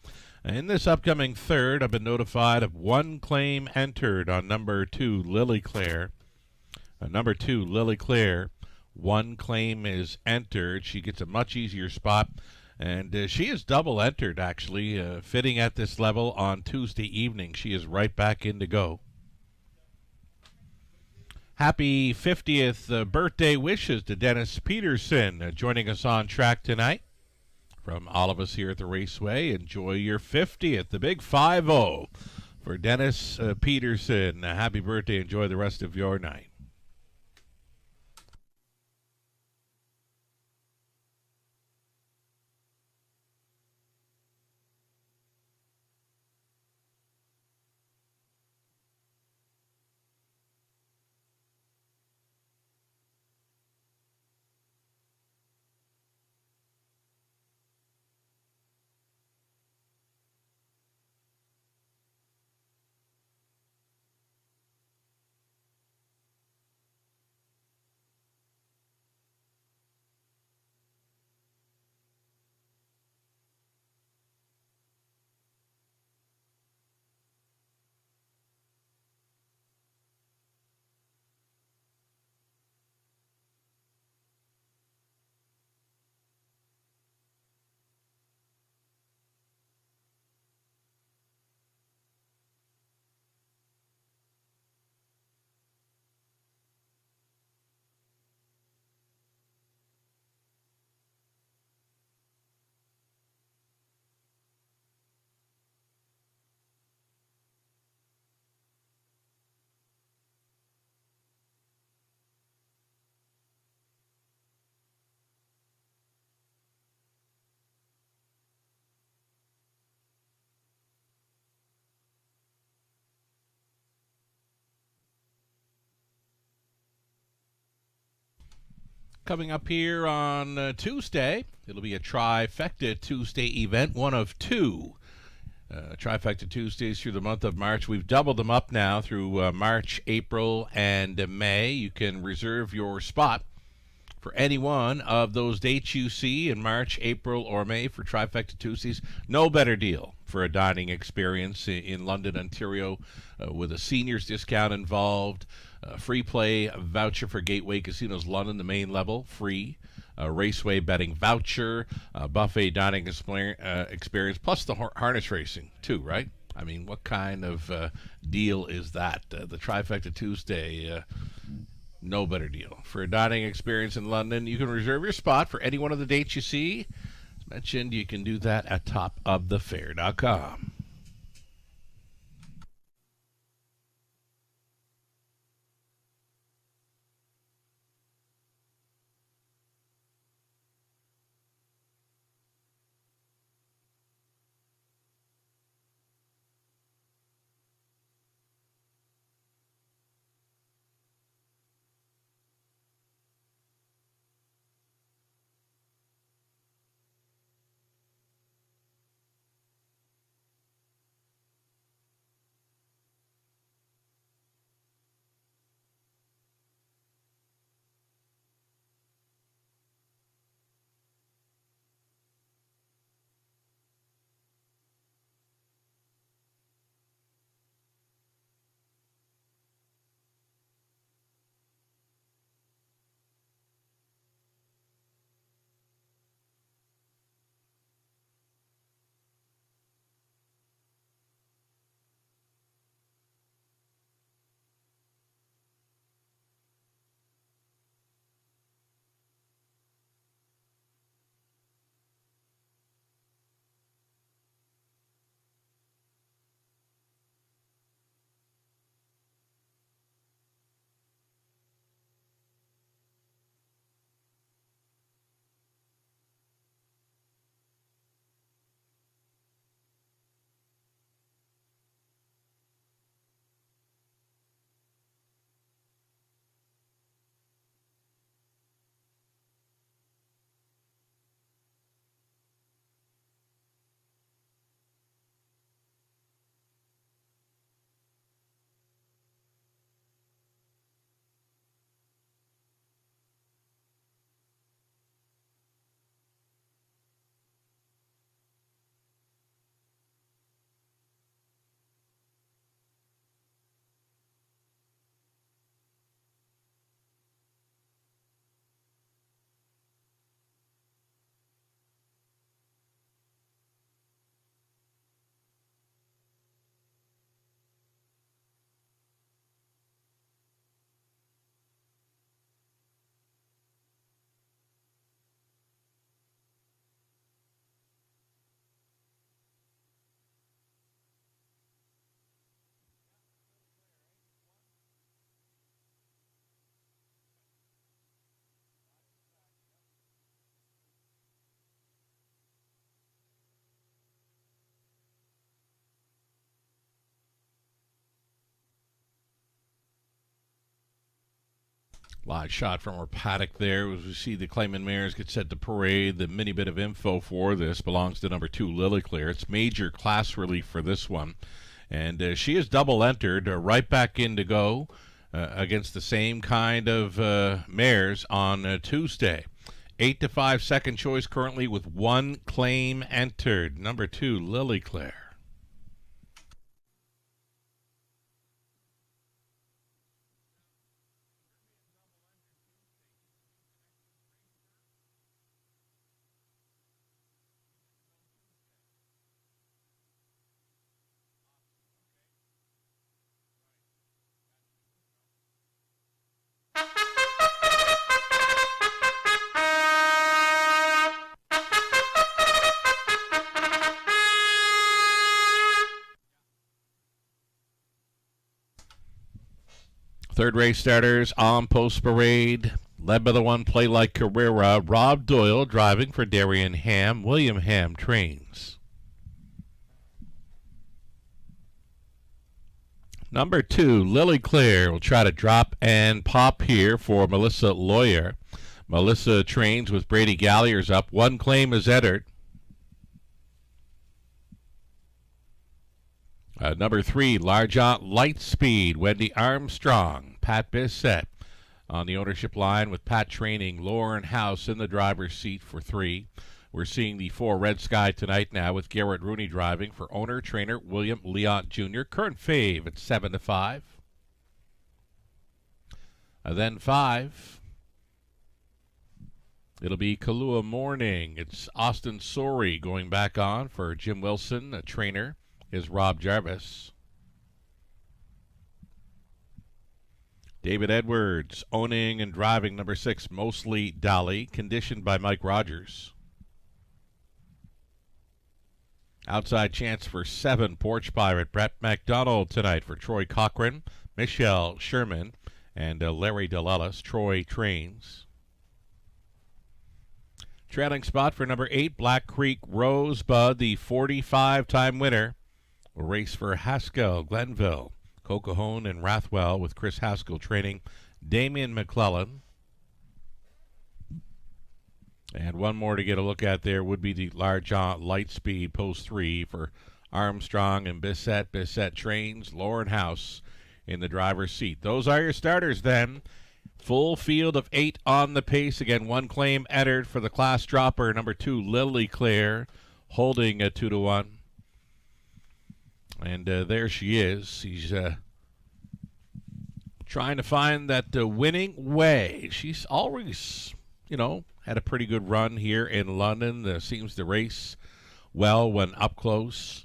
Speaker 3: In this upcoming third, I've been notified of one claim entered on number 2, Lily Claire. Number 2, Lily Claire. One claim is entered. She gets a much easier spot. And she is double entered, actually, fitting at this level on Tuesday evening. She is right back in to go. Happy 50th birthday wishes to Dennis Peterson joining us on track tonight. From all of us here at the Raceway, enjoy your 50th, the big 5-0 for Dennis Peterson. Happy birthday. Enjoy the rest of your night. Coming up here on Tuesday, it'll be a Trifecta Tuesday event, one of 2 Trifecta Tuesdays through the month of March. We've doubled them up now through March, April, and May. You can reserve your spot for any one of those dates you see in March, April, or May for Trifecta Tuesdays. No better deal for a dining experience in London, Ontario, with a seniors discount involved. Free play voucher for Gateway Casinos London, the main level, free. Raceway betting voucher, buffet dining experience, plus the harness racing, too, right? I mean, what kind of deal is that? The Trifecta Tuesday, no better deal. For a dining experience in London, you can reserve your spot for any one of the dates you see. As mentioned, you can do that at topofthefair.com. Live shot from our paddock there as we see the Claimant mares get set to parade. The mini bit of info for this belongs to number 2, Lilyclear. It's major class relief for this one. And she is double entered, right back in to go against the same kind of mares on Tuesday. 8 to 5 second choice currently with 1 claim entered. Number 2, Lilyclear. Third race starters on post parade, led by the 1 Play Like Carrera. Rob Doyle driving for Darian Ham. William Ham trains. Number 2, Lilyclear will try to drop and pop here for Melissa Lawyer. Melissa trains with Brady Galliers up. 1 claim is entered. Number 3, Largent Lightspeed, Wendy Armstrong. Pat Bissett on the ownership line with Pat training. Lauren House in the driver's seat for 3. We're seeing the 4 Red Sky tonight now with Garrett Rooney driving for owner-trainer William Leont Jr. Current fave at 7 to 5. Then 5. It'll be Kahlua Morning. It's Austin Sorey going back on for Jim Wilson. A trainer is Rob Jarvis. David Edwards owning and driving number 6, Mostly Dolly, conditioned by Mike Rogers. Outside chance for 7, Porch Pirate Brett McDonald tonight for Troy Cochran, Michelle Sherman, and Larry DeLellis. Troy trains. Trailing spot for number 8, Black Creek Rosebud, the 45-time winner. A race for Haskell, Glenville, Cocahoon, and Rathwell with Chris Haskell training. Damian McClellan. And 1 more to get a look at there would be the Largent Lightspeed post 3 for Armstrong and Bissett. Bissett trains. Lauren House in the driver's seat. Those are your starters then. Full field of 8 on the pace. Again, 1 claim entered for the class dropper. Number 2, Lilyclear, holding a 2 to 1. And there she is. She's trying to find that winning way. She's always, had a pretty good run here in London. Seems to race well when up close.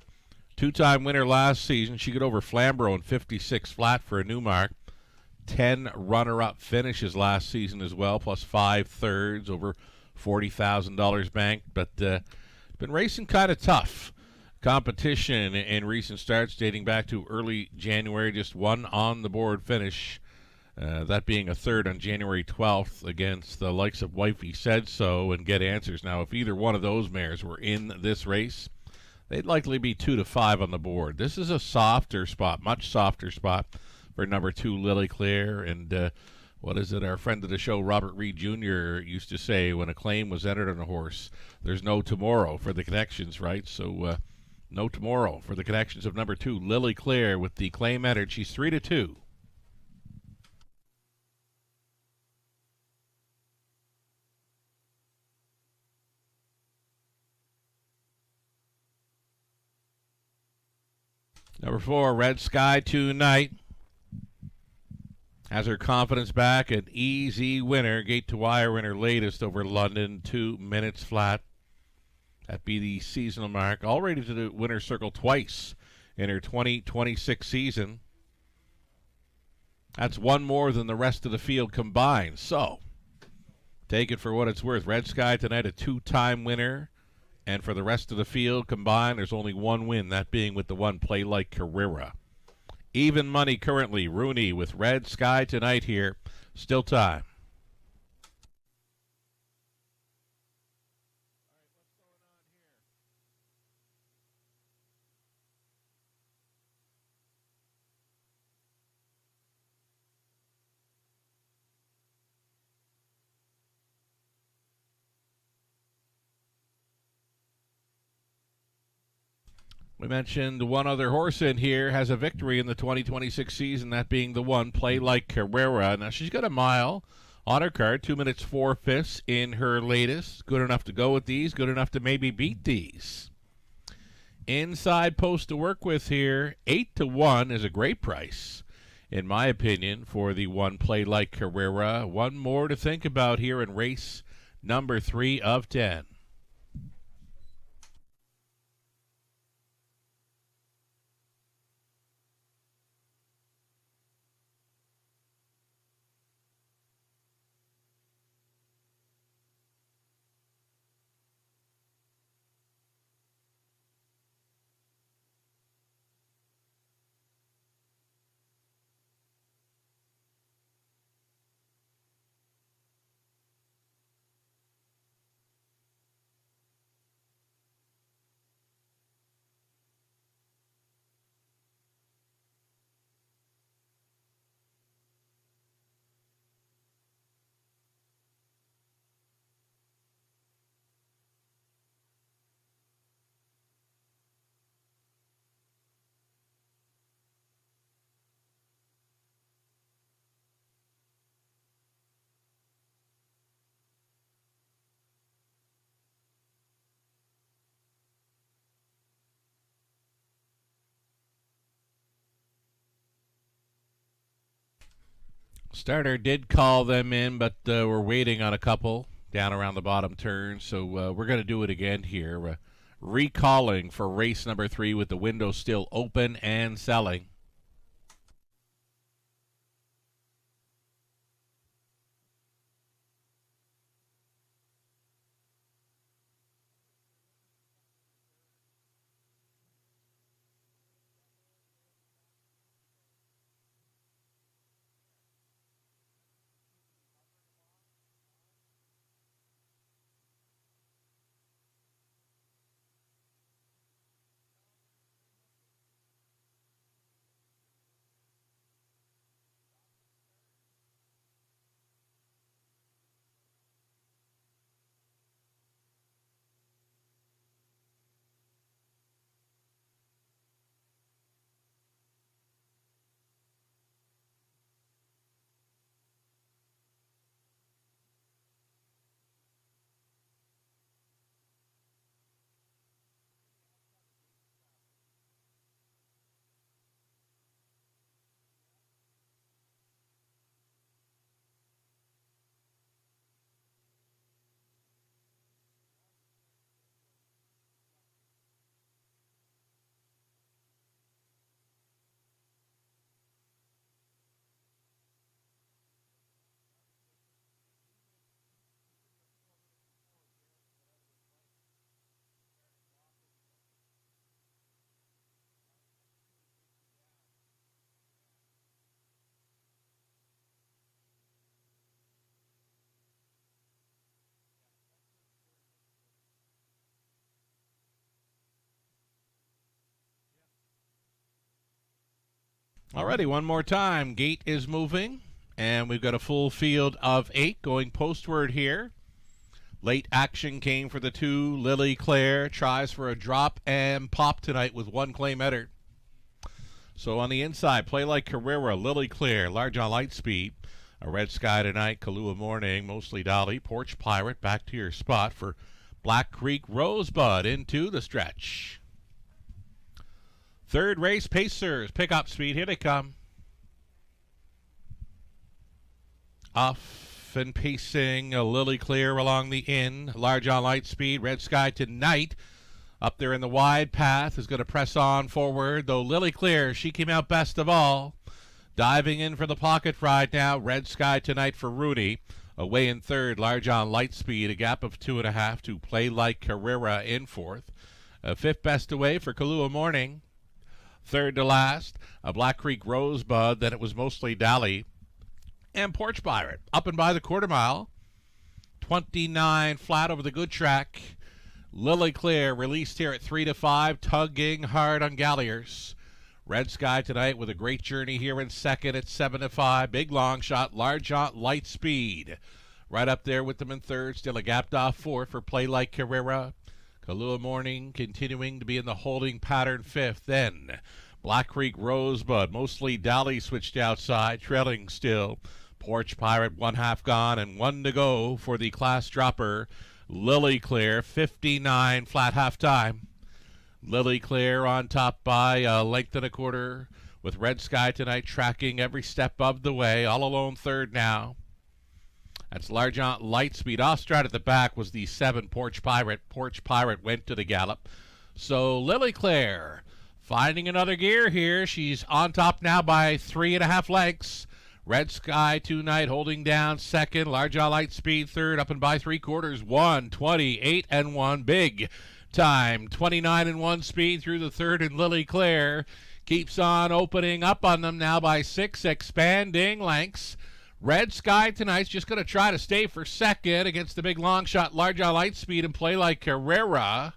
Speaker 3: 2-time winner last season. She got over Flamborough in 56 flat for a new mark. 10 runner-up finishes last season as well, plus 5 thirds, over $40,000 banked. But been racing kind of tough. Competition in recent starts dating back to early January, just 1 on-the-board finish, that being a 3rd on January 12th against the likes of Wifey Said So and Get Answers. Now, if either one of those mares were in this race, they'd likely be 2 to 5 on the board. This is a softer spot, much softer spot for number 2, Lilyclear. And what is it our friend of the show, Robert Reed Jr., used to say when a claim was entered on a horse, there's no tomorrow for the connections, right? So, no tomorrow for the connections of number 2, Lilyclear, with the claim entered. She's 3 to 2. Number 4, Red Sky Tonight. Has her confidence back. An easy winner. Gate to wire in her latest over London. 2 minutes flat. That'd be the seasonal mark. Already to the winner's circle twice in her 2026 season. That's 1 more than the rest of the field combined. So, take it for what it's worth. Red Sky Tonight, a 2-time winner. And for the rest of the field combined, there's only 1 win, that being with the 1 Play Like Carrera. Even money currently. Rooney with Red Sky Tonight here. Still time. We mentioned one other horse in here has a victory in the 2026 season, that being the one, Play Like Carrera. Now, she's got a mile on her card, 2 minutes 4/5 in her latest. Good enough to go with these, good enough to maybe beat these. Inside post to work with here, 8-1 is a great price, in my opinion, for the one, Play Like Carrera. One more to think about here in race number 3 of 10. Starter did call them in, but we're waiting on a couple down around the bottom turn, so we're going to do it again here. Recalling for race number 3 with the window still open and selling. Alrighty, one more time. Gate is moving, and we've got a full field of 8 going postward here. Late action came for the 2. Lily Claire tries for a drop and pop tonight with 1 claim header. So on the inside, Play Like Carrera, Lily Claire, large on light speed. A Red Sky Tonight, Kahlua Morning, Mostly Dolly, Porch Pirate, back to your spot for Black Creek Rosebud into the stretch. Third race, Pacers, pick-up speed, here they come. Off and pacing, a Lily Clear along the in, large on light speed, Red Sky Tonight. Up there in the wide path is going to press on forward, though Lily Clear, she came out best of all. Diving in for the pocket ride now, Red Sky Tonight for Rooney. Away in third, large on light speed, a gap of 2.5 to Play Like Carrera in fourth. Fifth best away for Kahlua Morning. Third to last, a Black Creek Rosebud, then it was Mostly Dally. And Porch Pirate, up and by the quarter mile. 29 flat over the good track. Lily Clear released here at 3-5, tugging hard on Galliers. Red Sky Tonight with a great journey here in second at 7-5. Big long shot, large on light speed. Right up there with them in third, still a gapped off fourth for Play Like Carrera. Kahlua Morning continuing to be in the holding pattern 5th. Then Black Creek Rosebud, Mostly Dally switched outside, trailing still. Porch Pirate 1/2 gone and 1 to go for the class dropper. Lily Clear 59 flat halftime. Lily Clear on top by a length and a quarter, with Red Sky Tonight tracking every step of the way. All alone third now. That's Largent Lightspeed. Off-stride at the back was the 7 Porch Pirate. Porch Pirate went to the gallop. So Lily Claire finding another gear here. She's on top now by 3.5 lengths. Red Sky Tonight holding down second. Largent Lightspeed third, up and by 3/4. 1:28 and 1 big time. 29 and 1 speed through the third, and Lily Claire keeps on opening up on them now by 6 expanding lengths. Red Sky Tonight's just going to try to stay for second against the big long shot Largent Lightspeed and Play Like Carrera.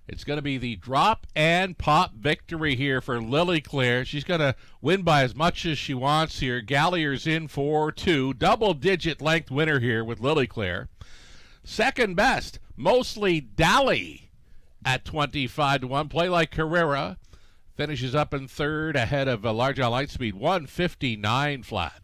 Speaker 3: It's going to be the drop and pop victory here for Lily Claire. She's going to win by as much as she wants here. Gallier's in for 2. Double-digit length winner here with Lily Claire. Second best, Mostly Dally at 25-1. Play Like Carrera finishes up in third ahead of Largent Lightspeed, 159 flat.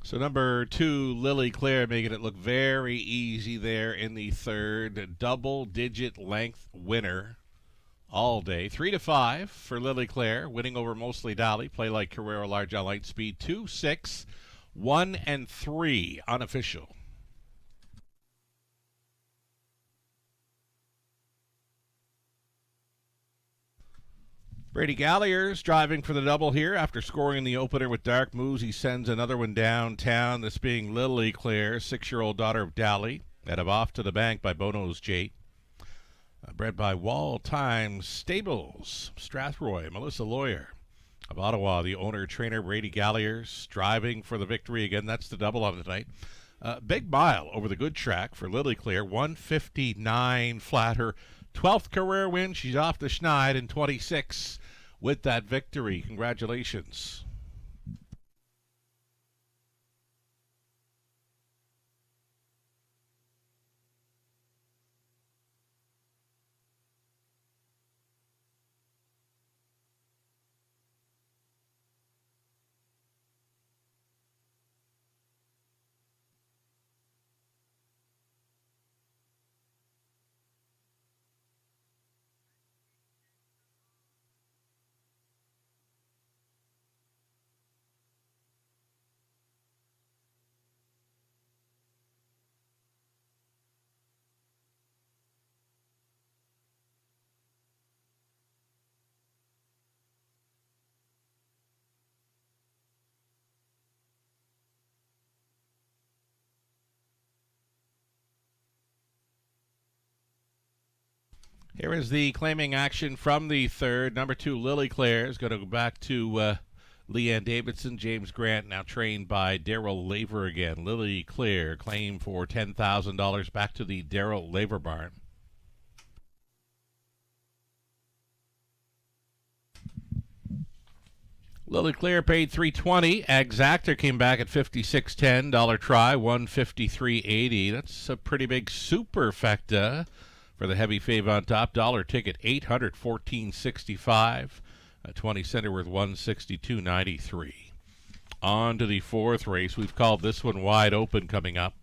Speaker 3: So number 2, Lily Claire, making it look very easy there in the third. Double-digit length winner all day. 3-5 for Lily Claire, winning over Mostly Dally. Play Like Carrera, Largent Lightspeed. 2, 6, 1, and 3 unofficial. Brady Gallier's driving for the double here after scoring the opener with Dark Moves. He sends another one downtown, this being Lily Claire, 6-year-old daughter of Dally, out of Off to the Bank by Bono's Jate. Bred by Wall Times Stables, Strathroy, Melissa Lawyer of Ottawa, the owner-trainer. Brady Gallier's driving for the victory again. That's the double on tonight. Big mile over the good track for Lily Claire, 159 flat. Her 12th career win. She's off the schneid in 26 with that victory. Congratulations. Here is the claiming action from the third. Number 2, Lily Claire, is going to go back to Leanne Davidson. James Grant, now trained by Darrell Laver again. Lily Claire, claim for $10,000 back to the Darrell Laver barn. Lily Claire paid $320. Exactor came back at $56.10. Dollar try, $153.80. That's a pretty big superfecta for the heavy fave on top. Dollar ticket, $814.65. A 20 center worth $162.93. On to the fourth race. We've called this one Wide Open coming up.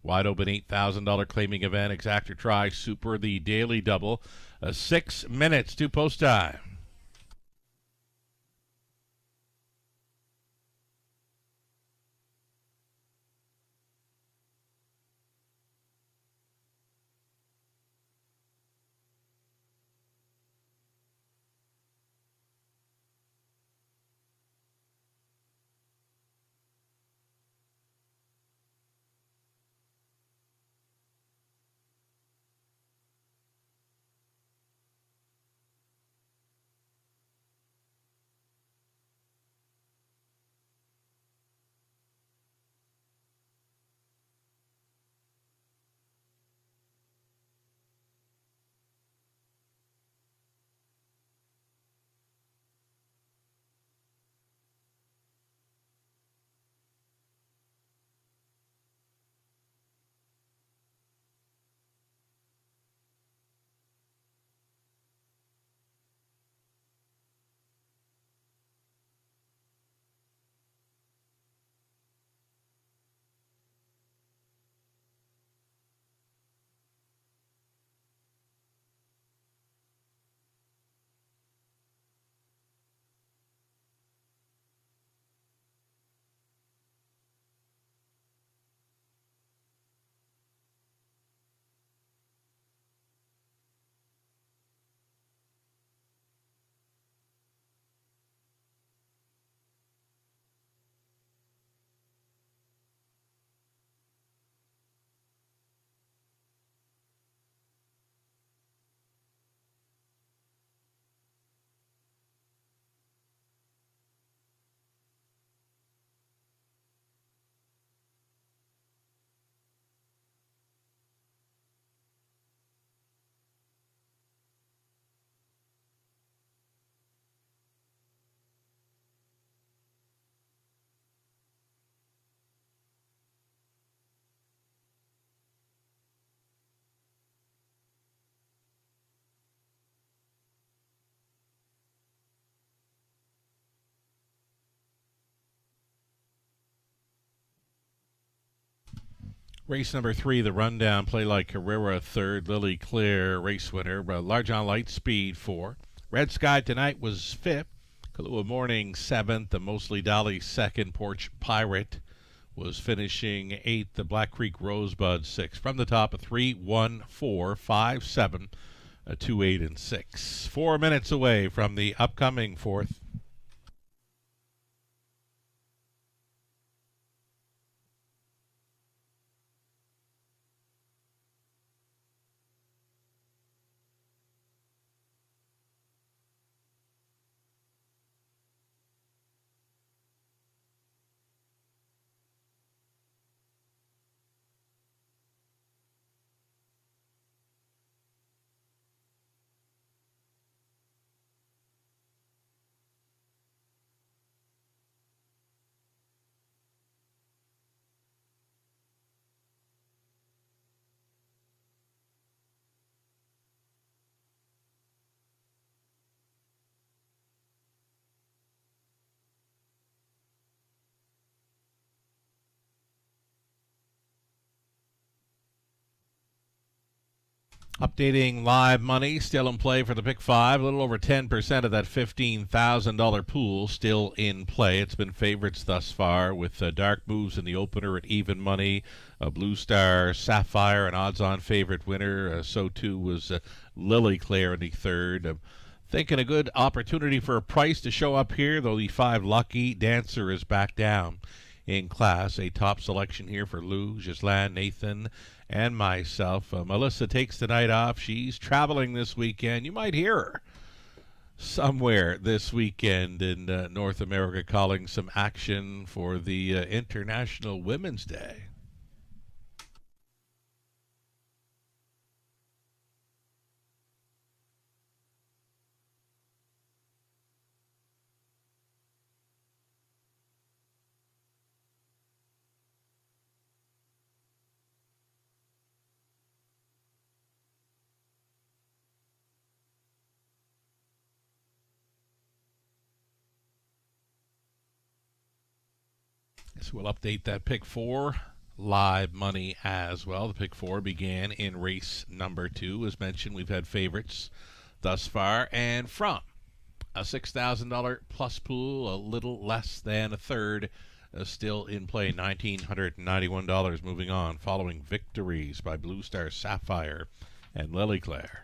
Speaker 3: Wide Open $8,000 claiming event. Exactor try, super, the daily double. 6 minutes to post time. Race number 3, the rundown, Play Like Carrera, third, Lily Clear, race winner, Large on Light Speed, 4. Red Sky Tonight was 5th, Kahlua Morning 7th, the Mostly Dolly 2nd, Porch Pirate was finishing 8th, the Black Creek Rosebud 6th. From the top, a 3, 1, 4, 5, 7, a 2, 8, and 6. 4 minutes away from the upcoming 4th. Updating live money, still in play for the Pick 5. A little over 10% of that $15,000 pool still in play. It's been favorites thus far with dark moves in the opener at even money. Blue Star, Sapphire, an odds-on favorite winner. So too was Lily Claire in the third. Thinking a good opportunity for a price to show up here, though the 5 Lucky Dancer is back down in class. A top selection here for Lou, Ghislaine, Nathan, and myself. Melissa takes the night off. She's traveling this weekend. You might hear her somewhere this weekend in North America calling some action for the International Women's Day. So we'll update that Pick 4 live money as well. The Pick 4 began in race number 2. As mentioned, we've had favorites thus far, and from a $6,000 plus pool, a little less than a third still in play, $1,991. Moving on, following victories by Blue Star Sapphire and Lily Claire.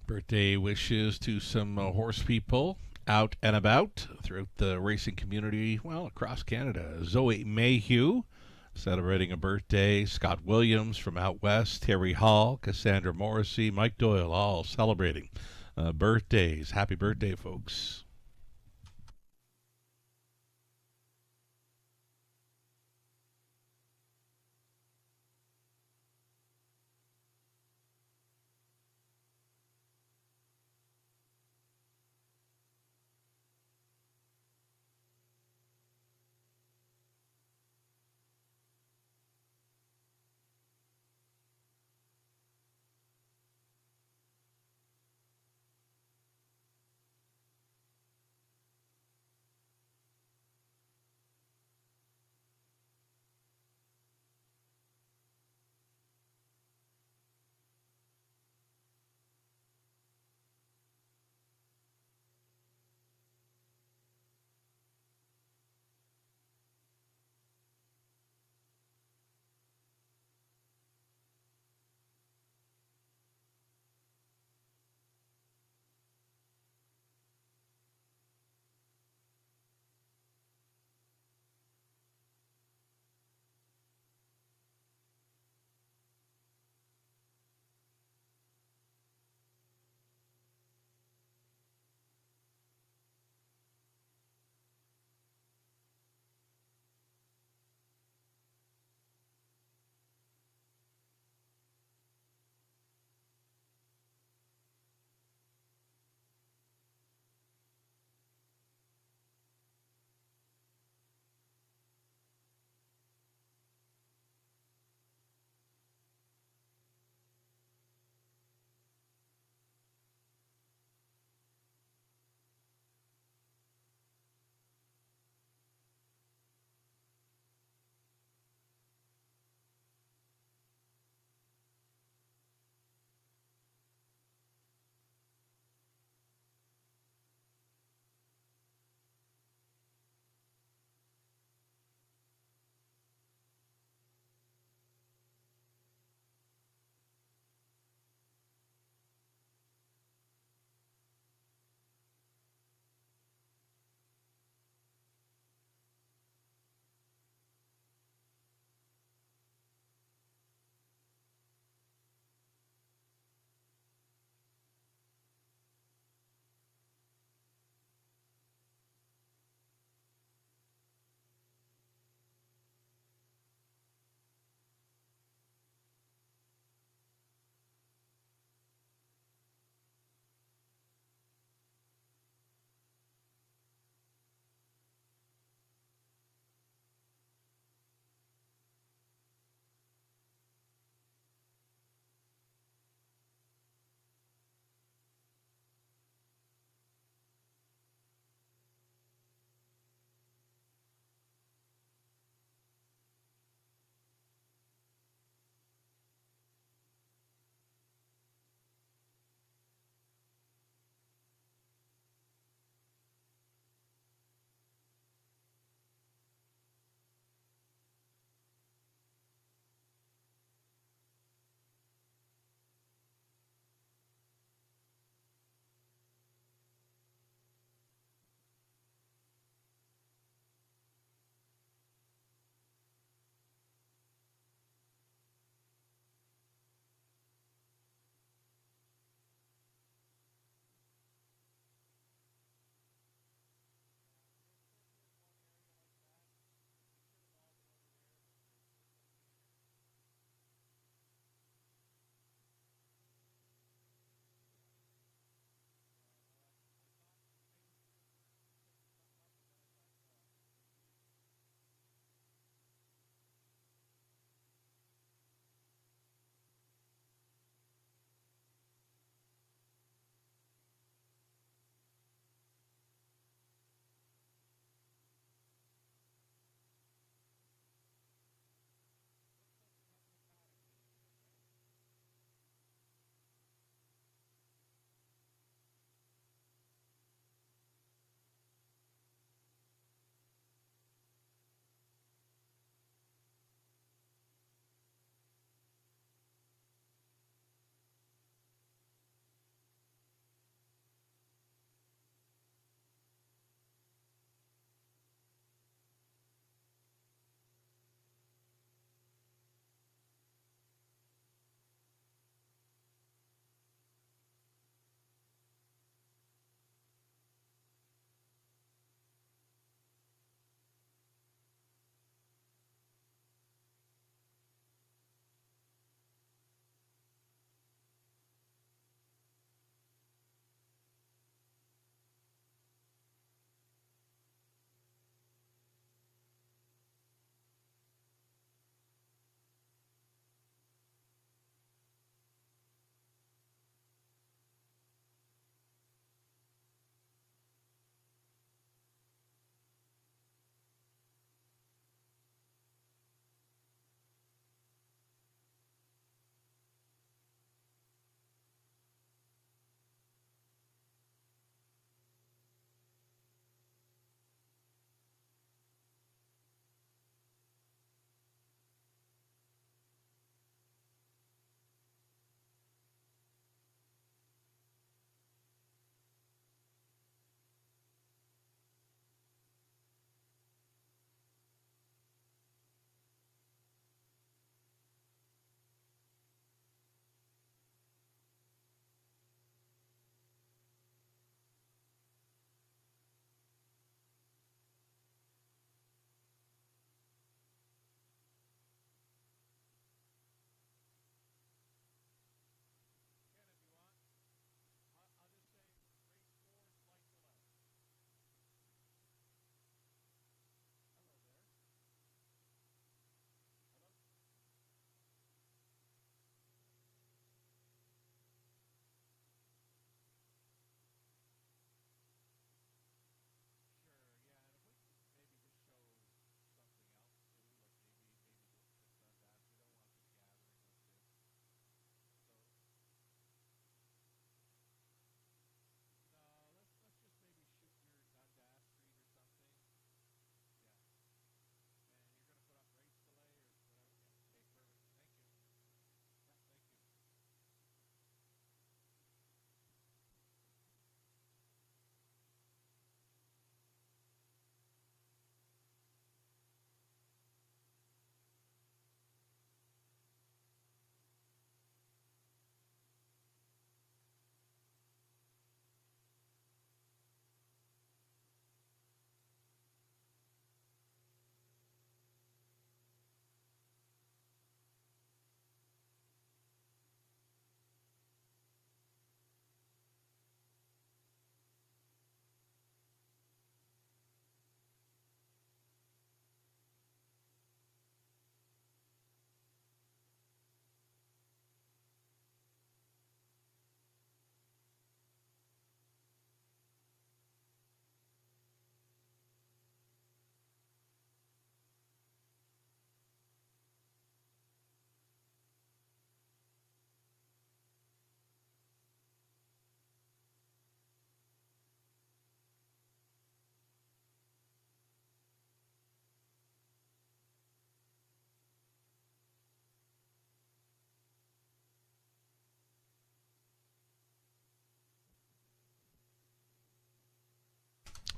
Speaker 3: Birthday wishes to some horse people out and about throughout the racing community, well, across Canada. Zoe Mayhew celebrating a birthday. Scott Williams from out west. Terry Hall, Cassandra Morrissey, Mike Doyle, all celebrating birthdays. Happy birthday, folks.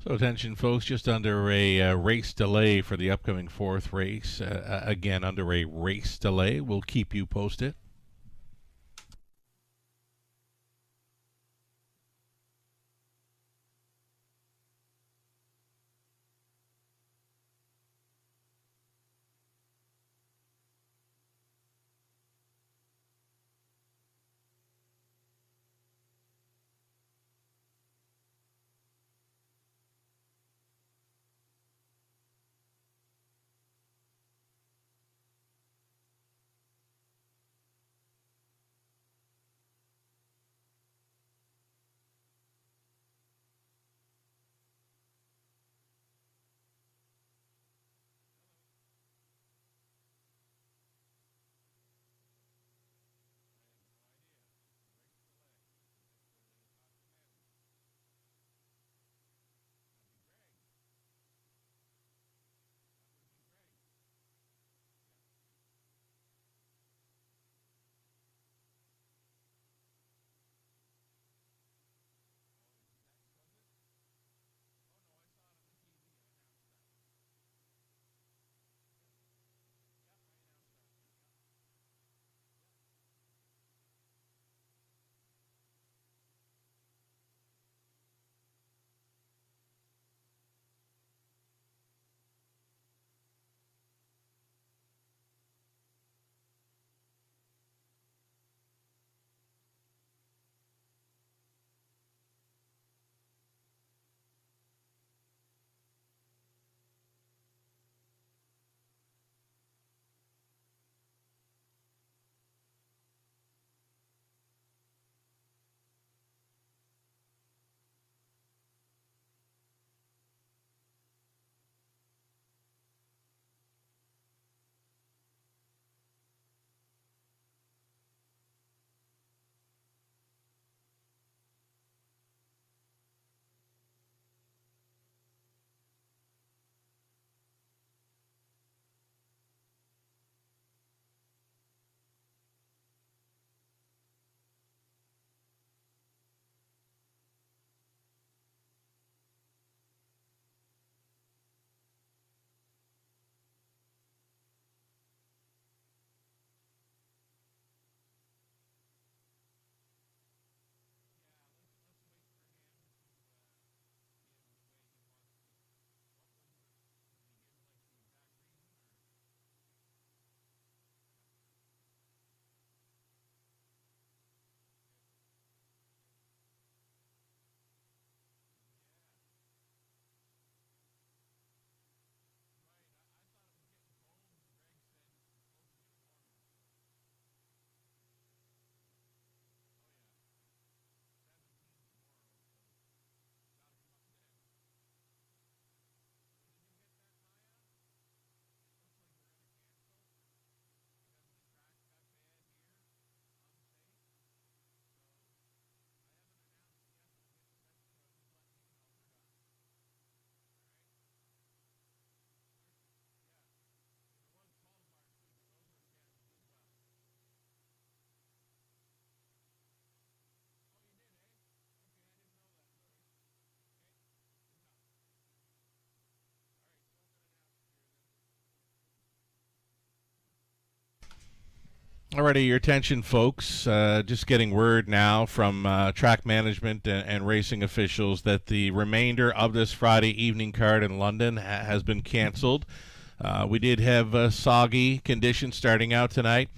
Speaker 3: So attention, folks, just under a race delay for the upcoming fourth race. Again, under a race delay. We'll keep you posted. Alrighty, your attention, folks. Just getting word now from track management and racing officials that the remainder of this Friday evening card in London has been canceled. We did have soggy conditions starting out tonight.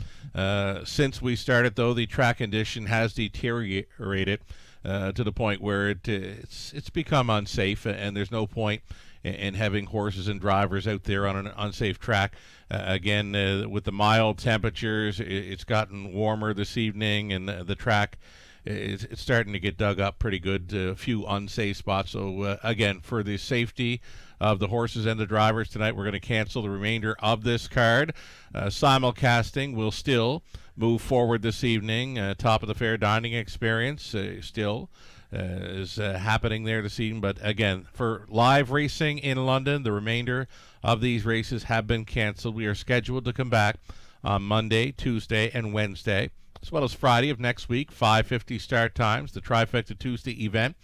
Speaker 3: Since we started, though, the track condition has deteriorated to the point where it's become unsafe, and there's no point in having horses and drivers out there on an unsafe track. Again, with the mild temperatures, it's gotten warmer this evening, and the track it's starting to get dug up pretty good. A few unsafe spots. So, again, for the safety of the horses and the drivers tonight, we're going to cancel the remainder of this card. Simulcasting will still move forward this evening. Top of the fair dining experience still is happening there this evening. But again, for live racing in London, the remainder of these races have been canceled. We are scheduled to come back on Monday, Tuesday, and Wednesday, as well as Friday of next week, 5:50 start times, the Trifecta Tuesday event.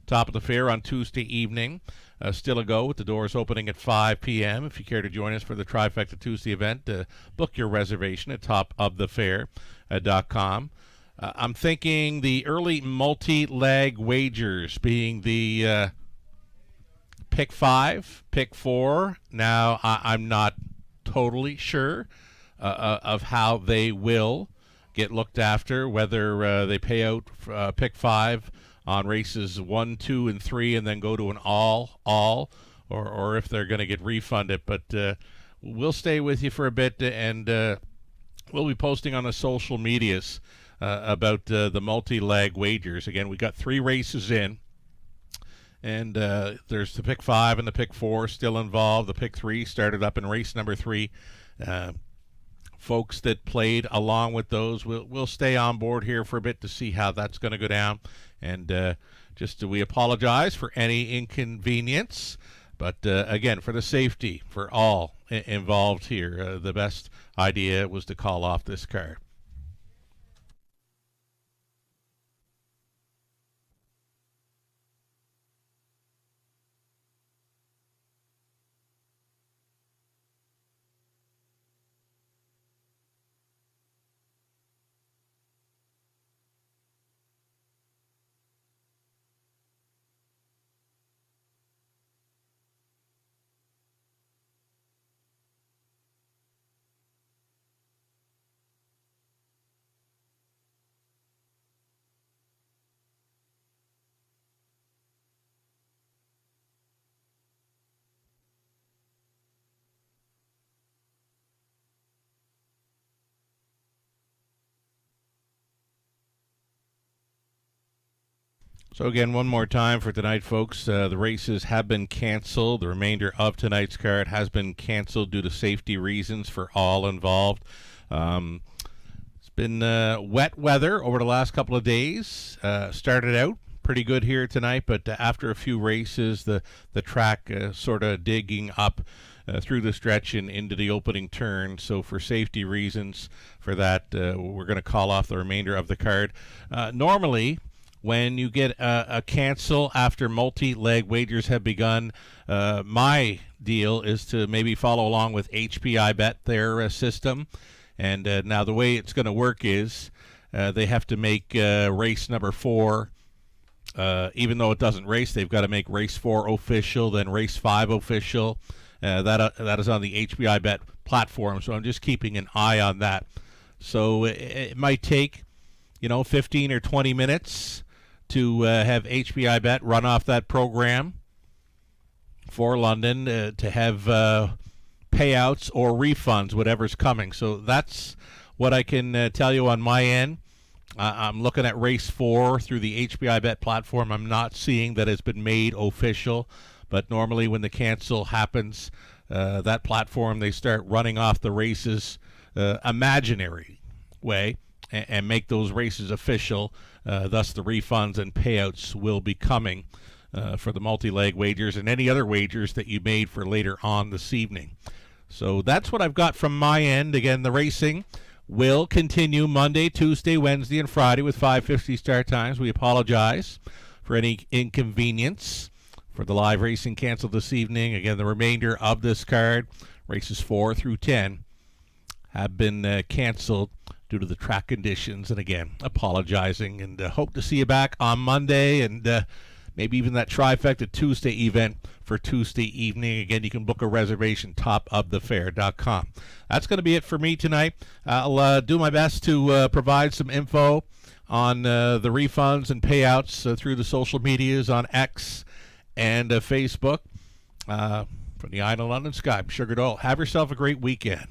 Speaker 3: top of the fair on Tuesday evening. Still a go with the doors opening at 5 p.m. If you care to join us for the Trifecta Tuesday event, book your reservation at topofthefair.com. I'm thinking the early multi-leg wagers being the pick 5, pick 4. Now, I'm not totally sure of how they will get looked after, whether they pay out pick 5 on races 1, 2, and 3 and then go to an all, or if they're going to get refunded. But we'll stay with you for a bit, and we'll be posting on the social medias about the multi-leg wagers. Again, we got 3 races in, and there's the pick 5 and the pick 4 still involved. The pick 3 started up in race number 3. Folks that played along with those, we'll stay on board here for a bit to see how that's going to go down. And we apologize for any inconvenience. But again, for the safety for all involved here, the best idea was to call off this card. So again, one more time for tonight, folks. The races have been canceled. The remainder of tonight's card has been canceled due to safety reasons for all involved. It's been wet weather over the last couple of days. Started out pretty good here tonight, but after a few races, the track sort of digging up through the stretch and into the opening turn. So for safety reasons for that, we're going to call off the remainder of the card. Normally, when you get a cancel after multi-leg wagers have begun, my deal is to maybe follow along with HPI Bet, their system. And now the way it's going to work is they have to make race number 4, even though it doesn't race, they've got to make race 4 official, then race 5 official. That is on the HPI Bet platform, so I'm just keeping an eye on that. So it might take, 15 or 20 minutes to have HPI Bet run off that program for London to have payouts or refunds, whatever's coming. So that's what I can tell you on my end. I'm looking at race 4 through the HPI Bet platform. I'm not seeing that it's been made official, but normally when the cancel happens, that platform, they start running off the races imaginary way and make those races official. Thus, the refunds and payouts will be coming for the multi-leg wagers and any other wagers that you made for later on this evening. So that's what I've got from my end. Again, the racing will continue Monday, Tuesday, Wednesday, and Friday with 5:50 start times. We apologize for any inconvenience for the live racing canceled this evening. Again, the remainder of this card, races 4 through 10, have been canceled due to the track conditions. And again, apologizing, and hope to see you back on Monday and maybe even that Trifecta Tuesday event for Tuesday evening. Again, you can book a reservation, topofthefair.com. That's going to be it for me tonight. I'll do my best to provide some info on the refunds and payouts through the social medias on X and Facebook. From the Island of London Sky, I'm Sugar Dole. Have yourself a great weekend.